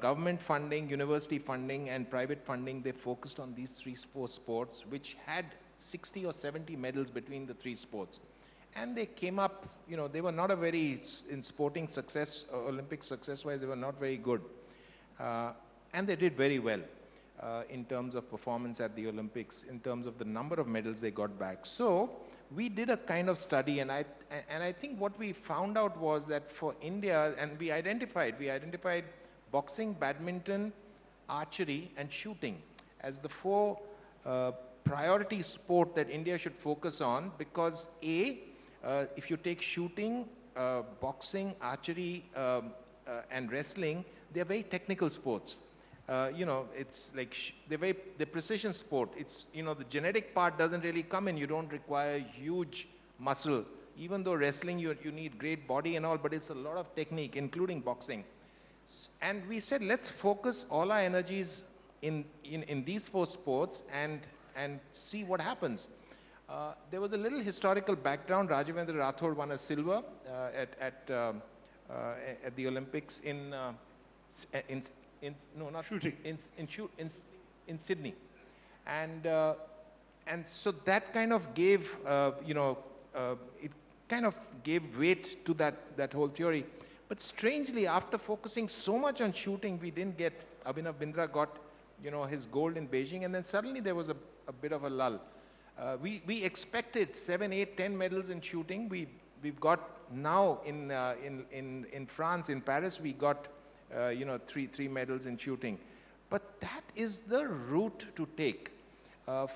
government funding, university funding, and private funding. They focused on these 3 sports, which had 60 or 70 medals between the 3 sports. And they came up, they were not a very, in sporting success, Olympic success-wise, they were not very good. And they did very well in terms of performance at the Olympics, in terms of the number of medals they got back. So we did a kind of study, and I think what we found out was that for India, and we identified boxing, badminton, archery, and shooting as the 4 priority sport that India should focus on, because if you take shooting, boxing, archery, and wrestling, they're very technical sports. It's like they're precision sport. It's, the genetic part doesn't really come in. You don't require huge muscle. Even though wrestling, you need great body and all, but it's a lot of technique, including boxing. And we said, let's focus all our energies in these 4 sports and see what happens. There was a little historical background. Rajavendra Rathod won a silver at the Olympics in no, not Shooting. in Sydney, and so that kind of gave it kind of gave weight to that whole theory. But strangely, after focusing so much on shooting, we didn't get Abhinav Bindra got his gold in Beijing, and then suddenly there was a bit of a lull. We expected 7, 8, 10 medals in shooting. We've got now in France, in Paris, we got three medals in shooting. But that is the route to take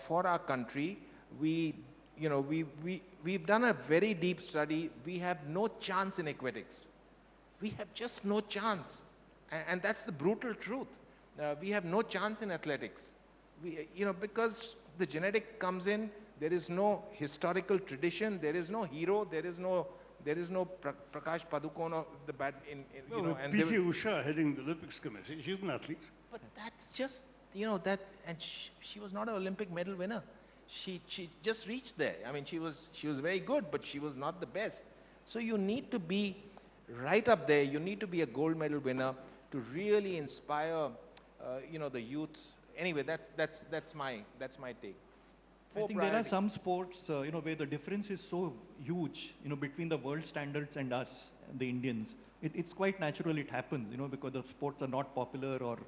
for our country. We've done a very deep study. We have no chance in aquatics. We have just no chance, and that's the brutal truth. We have no chance in athletics. Because the genetic comes in, there is no historical tradition, there is no hero, there is no Prakash Padukone of the and P.T. Usha heading the Olympics committee. She's an athlete. But that's just and she was not an Olympic medal winner. She just reached there. I mean, she was very good, but she was not the best. So you need to be right up there. You need to be a gold medal winner to really inspire the youth. Anyway, that's my take. I think there are some sports, where the difference is so huge, between the world standards and us, the Indians. It's quite natural it happens, because the sports are not popular, or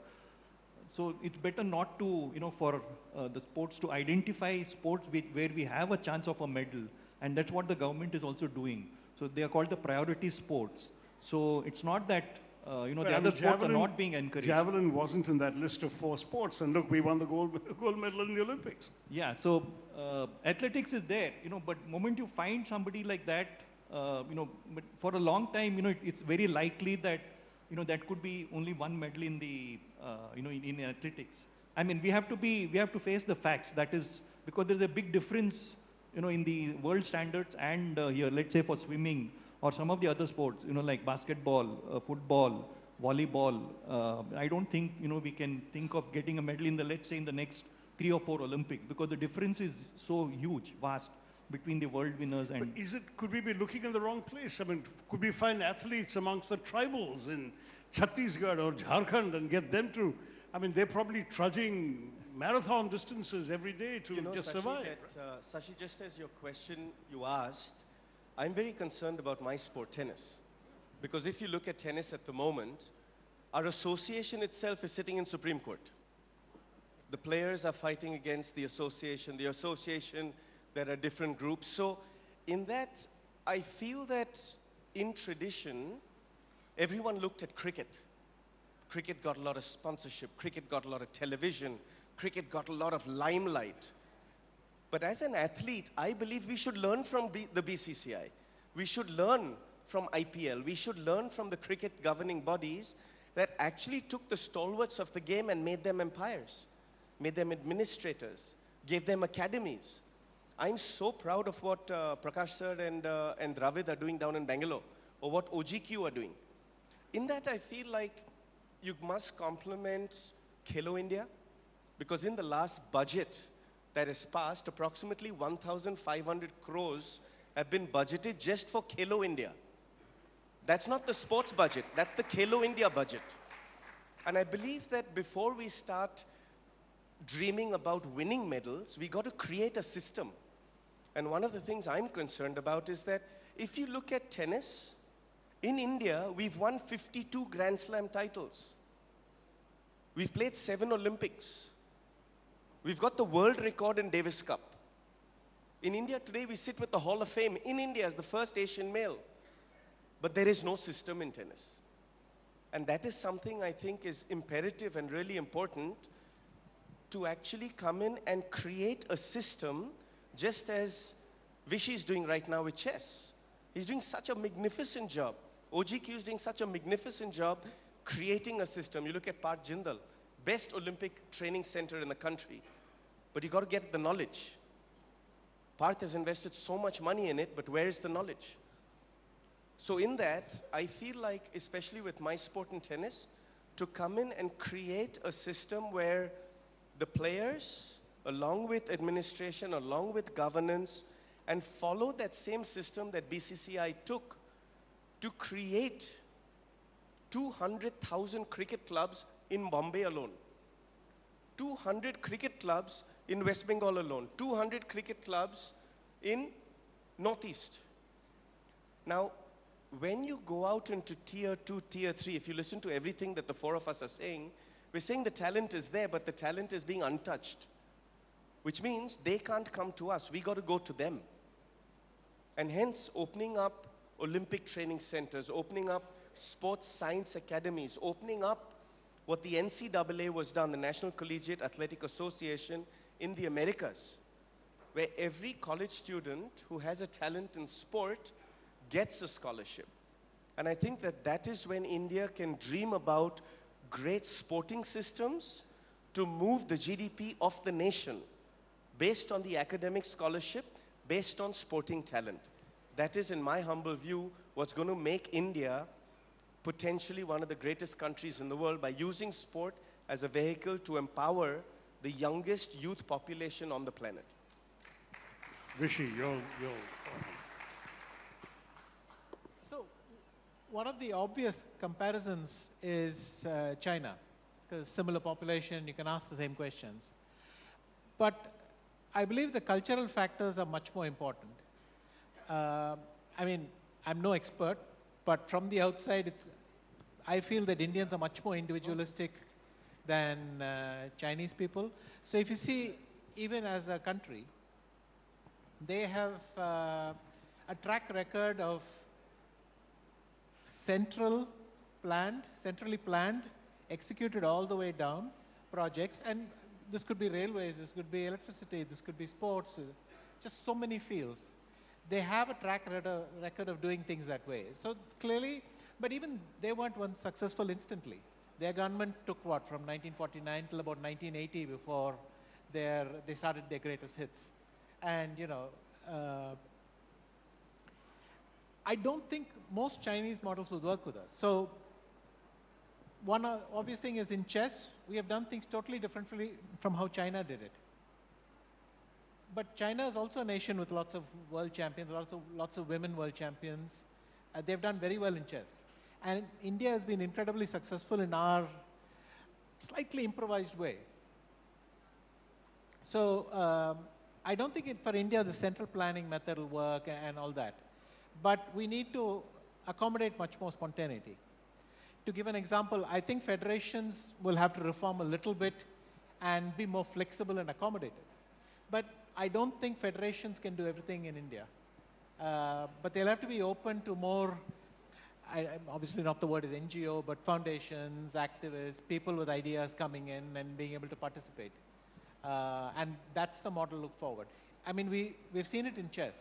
so it's better not to, for the sports to identify sports where we have a chance of a medal, and that's what the government is also doing. So they are called the priority sports. So it's not that the other sports are not being encouraged. Javelin wasn't in that list of 4 sports, and look, we won the gold medal in the Olympics. Yeah, so athletics is there, but moment you find somebody like that, but for a long time, it's very likely that, that could be only one medal in the, in athletics. I mean, we have to face the facts. That is because there's a big difference, in the world standards and here, let's say for swimming or some of the other sports, like basketball, football, volleyball. I don't think, we can think of getting a medal in the, let's say, in the next 3 or 4 Olympics, because the difference is so huge, vast, between the world winners and... But could we be looking in the wrong place? I mean, could we find athletes amongst the tribals in Chhattisgarh or Jharkhand and get them to... I mean, they're probably trudging marathon distances every day to just survive. Sashi, just as your question you asked, I'm very concerned about my sport, tennis. Because if you look at tennis at the moment, our association itself is sitting in Supreme Court. The players are fighting against the association. The association, there are different groups. So in that, I feel that in tradition, everyone looked at cricket. Cricket got a lot of sponsorship. Cricket got a lot of television. Cricket got a lot of limelight. But as an athlete, I believe we should learn from the BCCI. We should learn from IPL. We should learn from the cricket governing bodies that actually took the stalwarts of the game and made them empires, made them administrators, gave them academies. I'm so proud of what Prakash sir and Dravid are doing down in Bangalore, or what OGQ are doing. In that, I feel like you must compliment Khelo India, because in the last budget that is passed, approximately 1,500 crores have been budgeted just for Khelo India. That's not the sports budget, that's the Khelo India budget. And I believe that before we start dreaming about winning medals, we got to create a system. And one of the things I'm concerned about is that if you look at tennis, in India, we've won 52 Grand Slam titles. We've played 7 Olympics. We've got the world record in Davis Cup. In India today, we sit with the Hall of Fame in India as the first Asian male. But there is no system in tennis. And that is something I think is imperative and really important, to actually come in and create a system, just as Vishy is doing right now with chess. He's doing such a magnificent job. OGQ is doing such a magnificent job creating a system. You look at Parth Jindal, best Olympic training center in the country. But you got to get the knowledge. Parth has invested so much money in it, but where is the knowledge? So in that, I feel like, especially with my sport in tennis, to come in and create a system where the players, along with administration, along with governance, and follow that same system that BCCI took to create 200,000 cricket clubs in Bombay alone. 200 cricket clubs in West Bengal alone. 200 cricket clubs in Northeast. Now, when you go out into tier 2, tier 3, if you listen to everything that the four of us are saying, we're saying the talent is there, but the talent is being untouched. Which means they can't come to us. We got to go to them. And hence, opening up Olympic training centers, opening up sports science academies, opening up what the NCAA was done, the National Collegiate Athletic Association in the Americas, where every college student who has a talent in sport gets a scholarship. And I think that that is when India can dream about great sporting systems to move the GDP of the nation based on the academic scholarship, based on sporting talent. That is, in my humble view, what's going to make India potentially one of the greatest countries in the world by using sport as a vehicle to empower the youngest youth population on the planet. Rishi, you'll So, one of the obvious comparisons is China, because similar population, you can ask the same questions. But I believe the cultural factors are much more important. I mean, I'm no expert, but from the outside, I feel that Indians are much more individualistic than Chinese people. So if you see, even as a country, they have a track record of centrally planned, executed all the way down projects. And this could be railways, this could be electricity, this could be sports, just so many fields. They have a track record of doing things that way. So clearly, but even they weren't one successful instantly. Their government took what, from 1949 till about 1980 before they started their greatest hits. And I don't think most Chinese models would work with us. So one obvious thing is in chess, we have done things totally differently from how China did it. But China is also a nation with lots of world champions, lots of women world champions. They've done very well in chess. And India has been incredibly successful in our slightly improvised way. So I don't think for India the central planning method will work and all that. But we need to accommodate much more spontaneity. To give an example, I think federations will have to reform a little bit and be more flexible and accommodated. But I don't think federations can do everything in India. But they'll have to be open to more, obviously not the word is NGO, but foundations, activists, people with ideas coming in and being able to participate. And that's the model look forward. I mean, we've seen it in chess.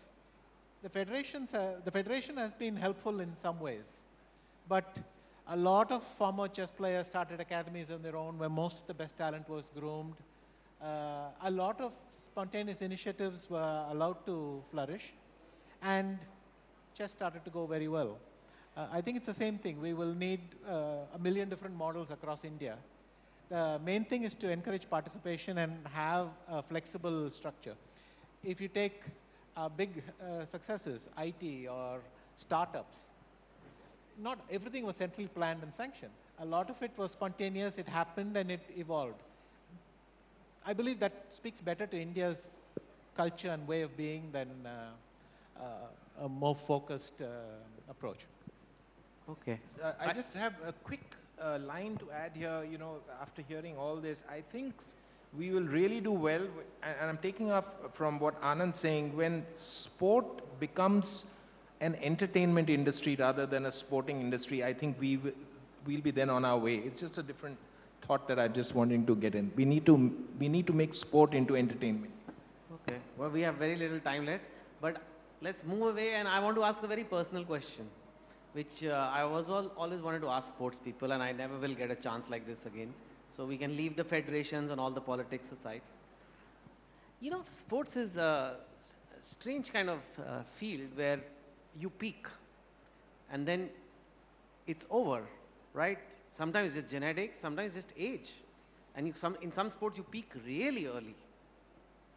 The federation has been helpful in some ways, but a lot of former chess players started academies on their own where most of the best talent was groomed. A lot of spontaneous initiatives were allowed to flourish, and chess started to go very well. I think it's the same thing. We will need a million different models across India. The main thing is to encourage participation and have a flexible structure. If you take big successes, IT or startups, not everything was centrally planned and sanctioned. A lot of it was spontaneous, it happened and it evolved. I believe that speaks better to India's culture and way of being than a more focused approach. Okay. I just have a quick line to add here. After hearing all this, I think we will really do well, and I'm taking up from what Anand's saying, when sport becomes an entertainment industry rather than a sporting industry, I think we'll be then on our way. It's just a different thought that I'm just wanting to get in. We need to make sport into entertainment. Okay. Well, we have very little time left, but let's move away, and I want to ask a very personal question, which I was always wanted to ask sports people, and I never will get a chance like this again. So we can leave the federations and all the politics aside. Sports is a strange kind of field where you peak and then it's over, right? Sometimes it's genetics, sometimes it's just age. And in some sports you peak really early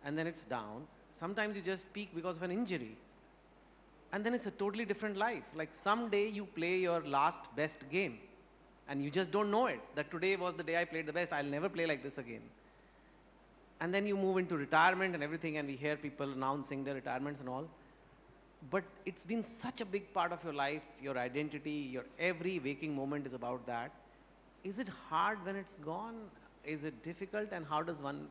and then it's down. Sometimes you just peak because of an injury. And then it's a totally different life. Like someday you play your last best game And you just don't know it, that today was the day I played the best, I'll never play like this again. And then you move into retirement and everything, and we hear people announcing their retirements and all. But it's been such a big part of your life, your identity, your every waking moment is about that. Is it hard when it's gone? Is it difficult? And how does one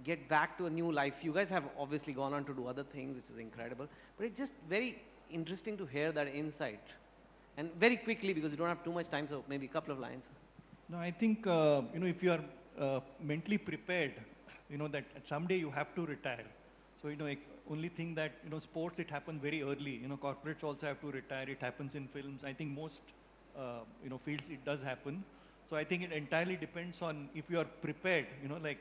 get back to a new life? You guys have obviously gone on to do other things, which is incredible. But it's just very interesting to hear that insight. And very quickly, because we don't have too much time, so maybe a couple of lines. No, I think, if you are mentally prepared, that someday you have to retire. So, only thing that, sports, it happens very early. Corporates also have to retire. It happens in films. I think most, fields, it does happen. So I think it entirely depends on if you are prepared, like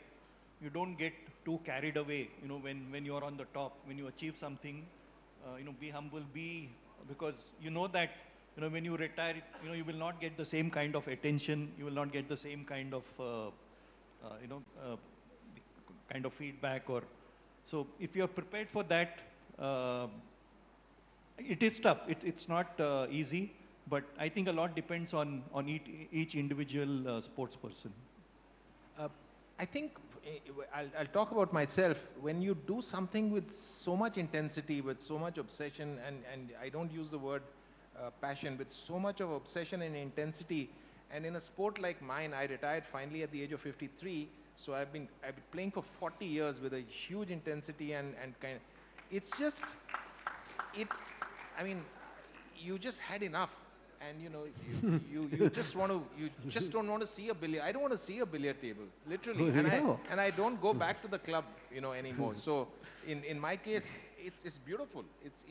you don't get too carried away, when you are on the top, when you achieve something, be humble, because you know that, when you retire, you will not get the same kind of attention, you will not get the same kind of, kind of feedback so if you are prepared for that, it is tough. It's not easy, but I think a lot depends on each individual sports person. I think I'll talk about myself. When you do something with so much intensity, with so much obsession, and I don't use the word passion, with so much of obsession and intensity, and in a sport like mine, I retired finally at the age of 53. So I've been playing for 40 years with a huge intensity and kind of, it's just, I mean, you just had enough. And you just don't want to see a billiard. I don't want to see a billiard table, literally. And I don't go back to the club, anymore. So in my case, it's beautiful. It's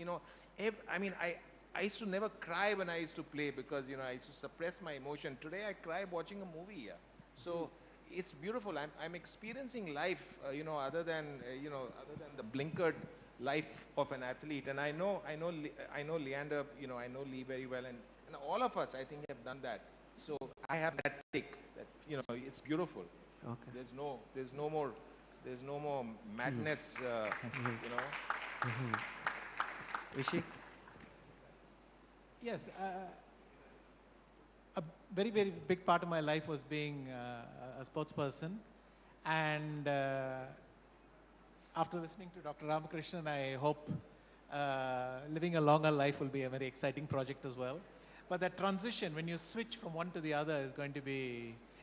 I used to never cry when I used to play because I used to suppress my emotion. Today I cry watching a movie. Yeah. So it's beautiful. I'm experiencing life, other than the blinkered life of an athlete. And I know Leander, I know Lee very well, and all of us, I think, have done that. So I have that take that it's beautiful. Okay. There's no more madness. Rishi? Yes, a very, very big part of my life was being a sports person. And after listening to Dr. Ramakrishnan, I hope living a longer life will be a very exciting project as well. But that transition, when you switch from one to the other,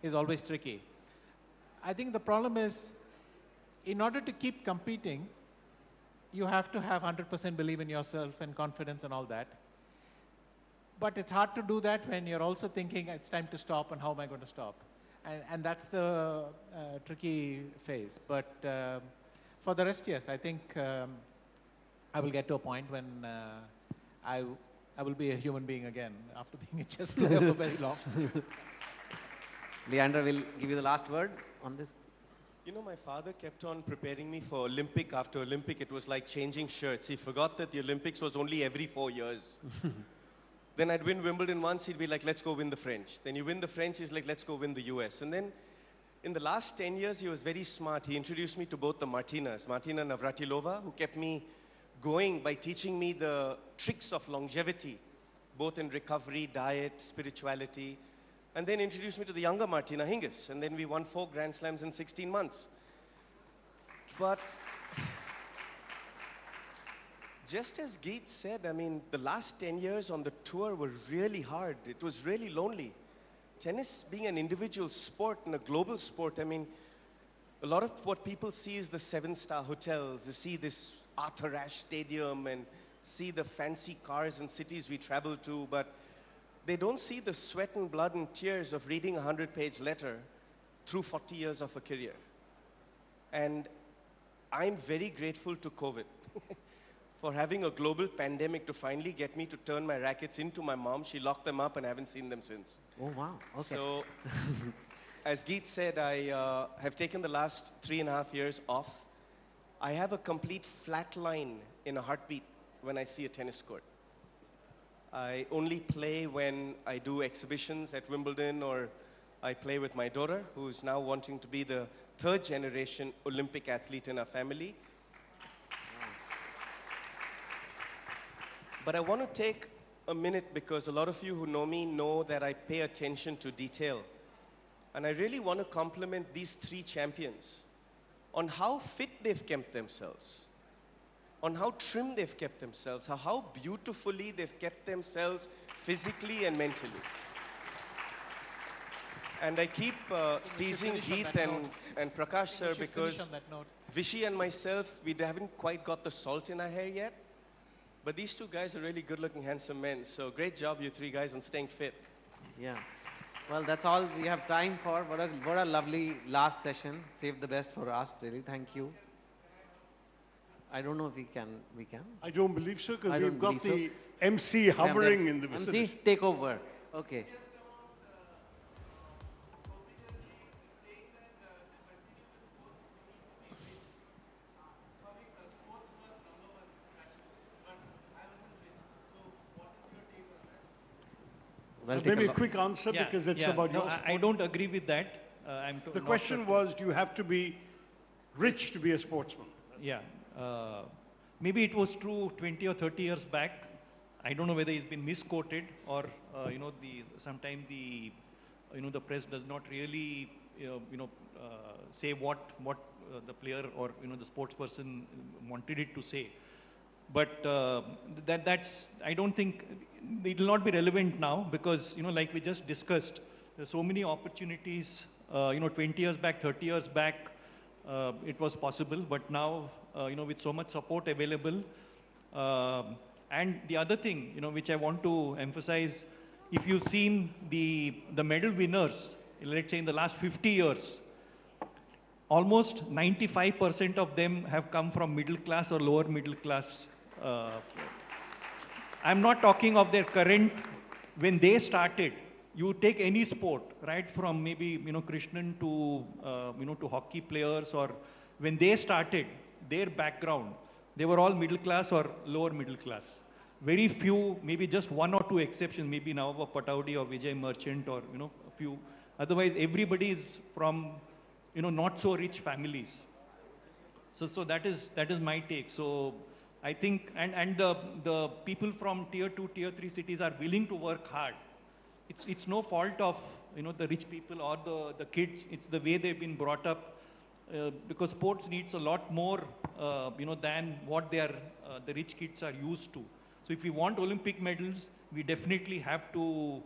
is always tricky. I think the problem is, in order to keep competing, you have to have 100% belief in yourself and confidence and all that. But it's hard to do that when you're also thinking it's time to stop and how am I going to stop? And that's the tricky phase. But for the rest, yes, I think I will get to a point when I will be a human being again after being a chess player for very long. Leander will give you the last word on this. My father kept on preparing me for Olympic after Olympic. It was like changing shirts. He forgot that the Olympics was only every 4 years. Then I'd win Wimbledon once, he'd be like, let's go win the French. Then you win the French, he's like, let's go win the US. And then in the last 10 years, he was very smart. He introduced me to both the Martinas, Martina Navratilova, who kept me going by teaching me the tricks of longevity, both in recovery, diet, spirituality, and then introduced me to the younger Martina Hingis, and then we won 4 Grand Slams in 16 months. But just as Geet said, the last 10 years on the tour were really hard. It was really lonely. Tennis being an individual sport and a global sport, a lot of what people see is the 7-star hotels. You see this Arthur Ashe Stadium and see the fancy cars and cities we travel to, but they don't see the sweat and blood and tears of reading a 100-page letter through 40 years of a career. And I'm very grateful to COVID for having a global pandemic to finally get me to turn my rackets into my mom. She locked them up and I haven't seen them since. Oh, wow. Okay. So, as Geet said, I have taken the last 3.5 years off. I have a complete flat line in a heartbeat when I see a tennis court. I only play when I do exhibitions at Wimbledon or I play with my daughter, who is now wanting to be the 3rd generation Olympic athlete in our family. But I want to take a minute because a lot of you who know me know that I pay attention to detail. And I really want to compliment these three champions on how fit they've kept themselves, on how trim they've kept themselves, how beautifully they've kept themselves physically and mentally. And I keep teasing Geet and Prakash sir because Vishy and myself, we haven't quite got the salt in our hair yet. But these two guys are really good-looking, handsome men. So great job, you three guys, on staying fit. Yeah. Well, that's all we have time for. What a lovely last session. Save the best for us, really. Thank you. I don't know if we can. I don't believe so, I because don't we've got believe the MC hovering in the vicinity. MC, take over. Okay. Well, Maybe a quick answer, Yeah, because it's yeah. about No, your I sport. don't agree with that. The question was, do you have to be rich to be a sportsman? Yeah. Maybe it was true 20 or 30 years back. I don't know whether it's been misquoted or, sometimes the press does not really, say what the player or, the sports person wanted it to say. But that's, I don't think, it will not be relevant now because, like we just discussed, there's so many opportunities, 20 years back, 30 years back, it was possible, but now, with so much support available. And the other thing, which I want to emphasize, if you've seen the medal winners, let's say in the last 50 years, almost 95% of them have come from middle class or lower middle class. I'm not talking of their current, when they started. You take any sport, right from maybe, Krishnan to, to hockey players, or when they started, their background, they were all middle class or lower middle class. Very few, maybe just one or two exceptions, maybe Navava Pataudi or Vijay Merchant or, a few. Otherwise, everybody is from, not so rich families. So that is my take. So I think, and the people from tier 2, tier 3 cities are willing to work hard. It's no fault of, the rich people or the kids. It's the way they've been brought up. Because sports needs a lot more, than what the rich kids are used to. So if we want Olympic medals, we definitely have to,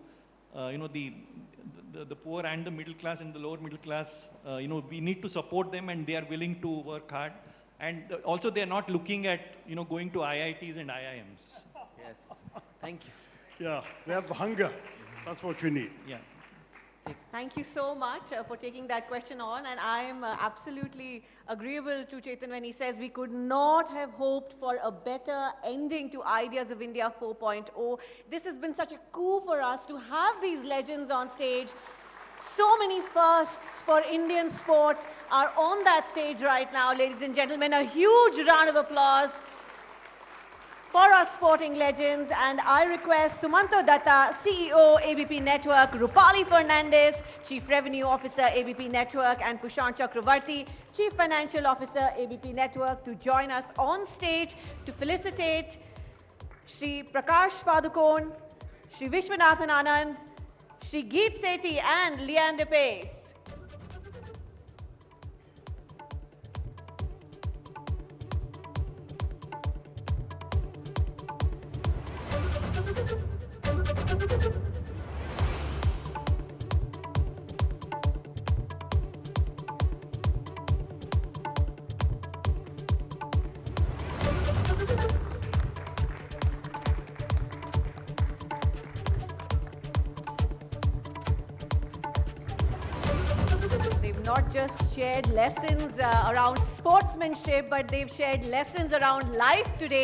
the poor and the middle class and the lower middle class, we need to support them, and they are willing to work hard. And also they are not looking at, going to IITs and IIMs. Yes. Thank you. Yeah, they have the hunger. That's what we need. Yeah. Thank you so much for taking that question on, and I am absolutely agreeable to Chetan when he says we could not have hoped for a better ending to Ideas of India 4.0. This has been such a coup for us to have these legends on stage. So many firsts for Indian sport are on that stage right now, ladies and gentlemen. A huge round of applause for our sporting legends, and I request Sumanto Datta, CEO, ABP Network, Rupali Fernandez, Chief Revenue Officer, ABP Network, and Kushan Chakravarti, Chief Financial Officer, ABP Network, to join us on stage to felicitate Shri Prakash Padukone, Shri Vishwanathan Anand, Shri Geet Sethi, and Leander Pace. Not just shared lessons around sportsmanship, but they've shared lessons around life today.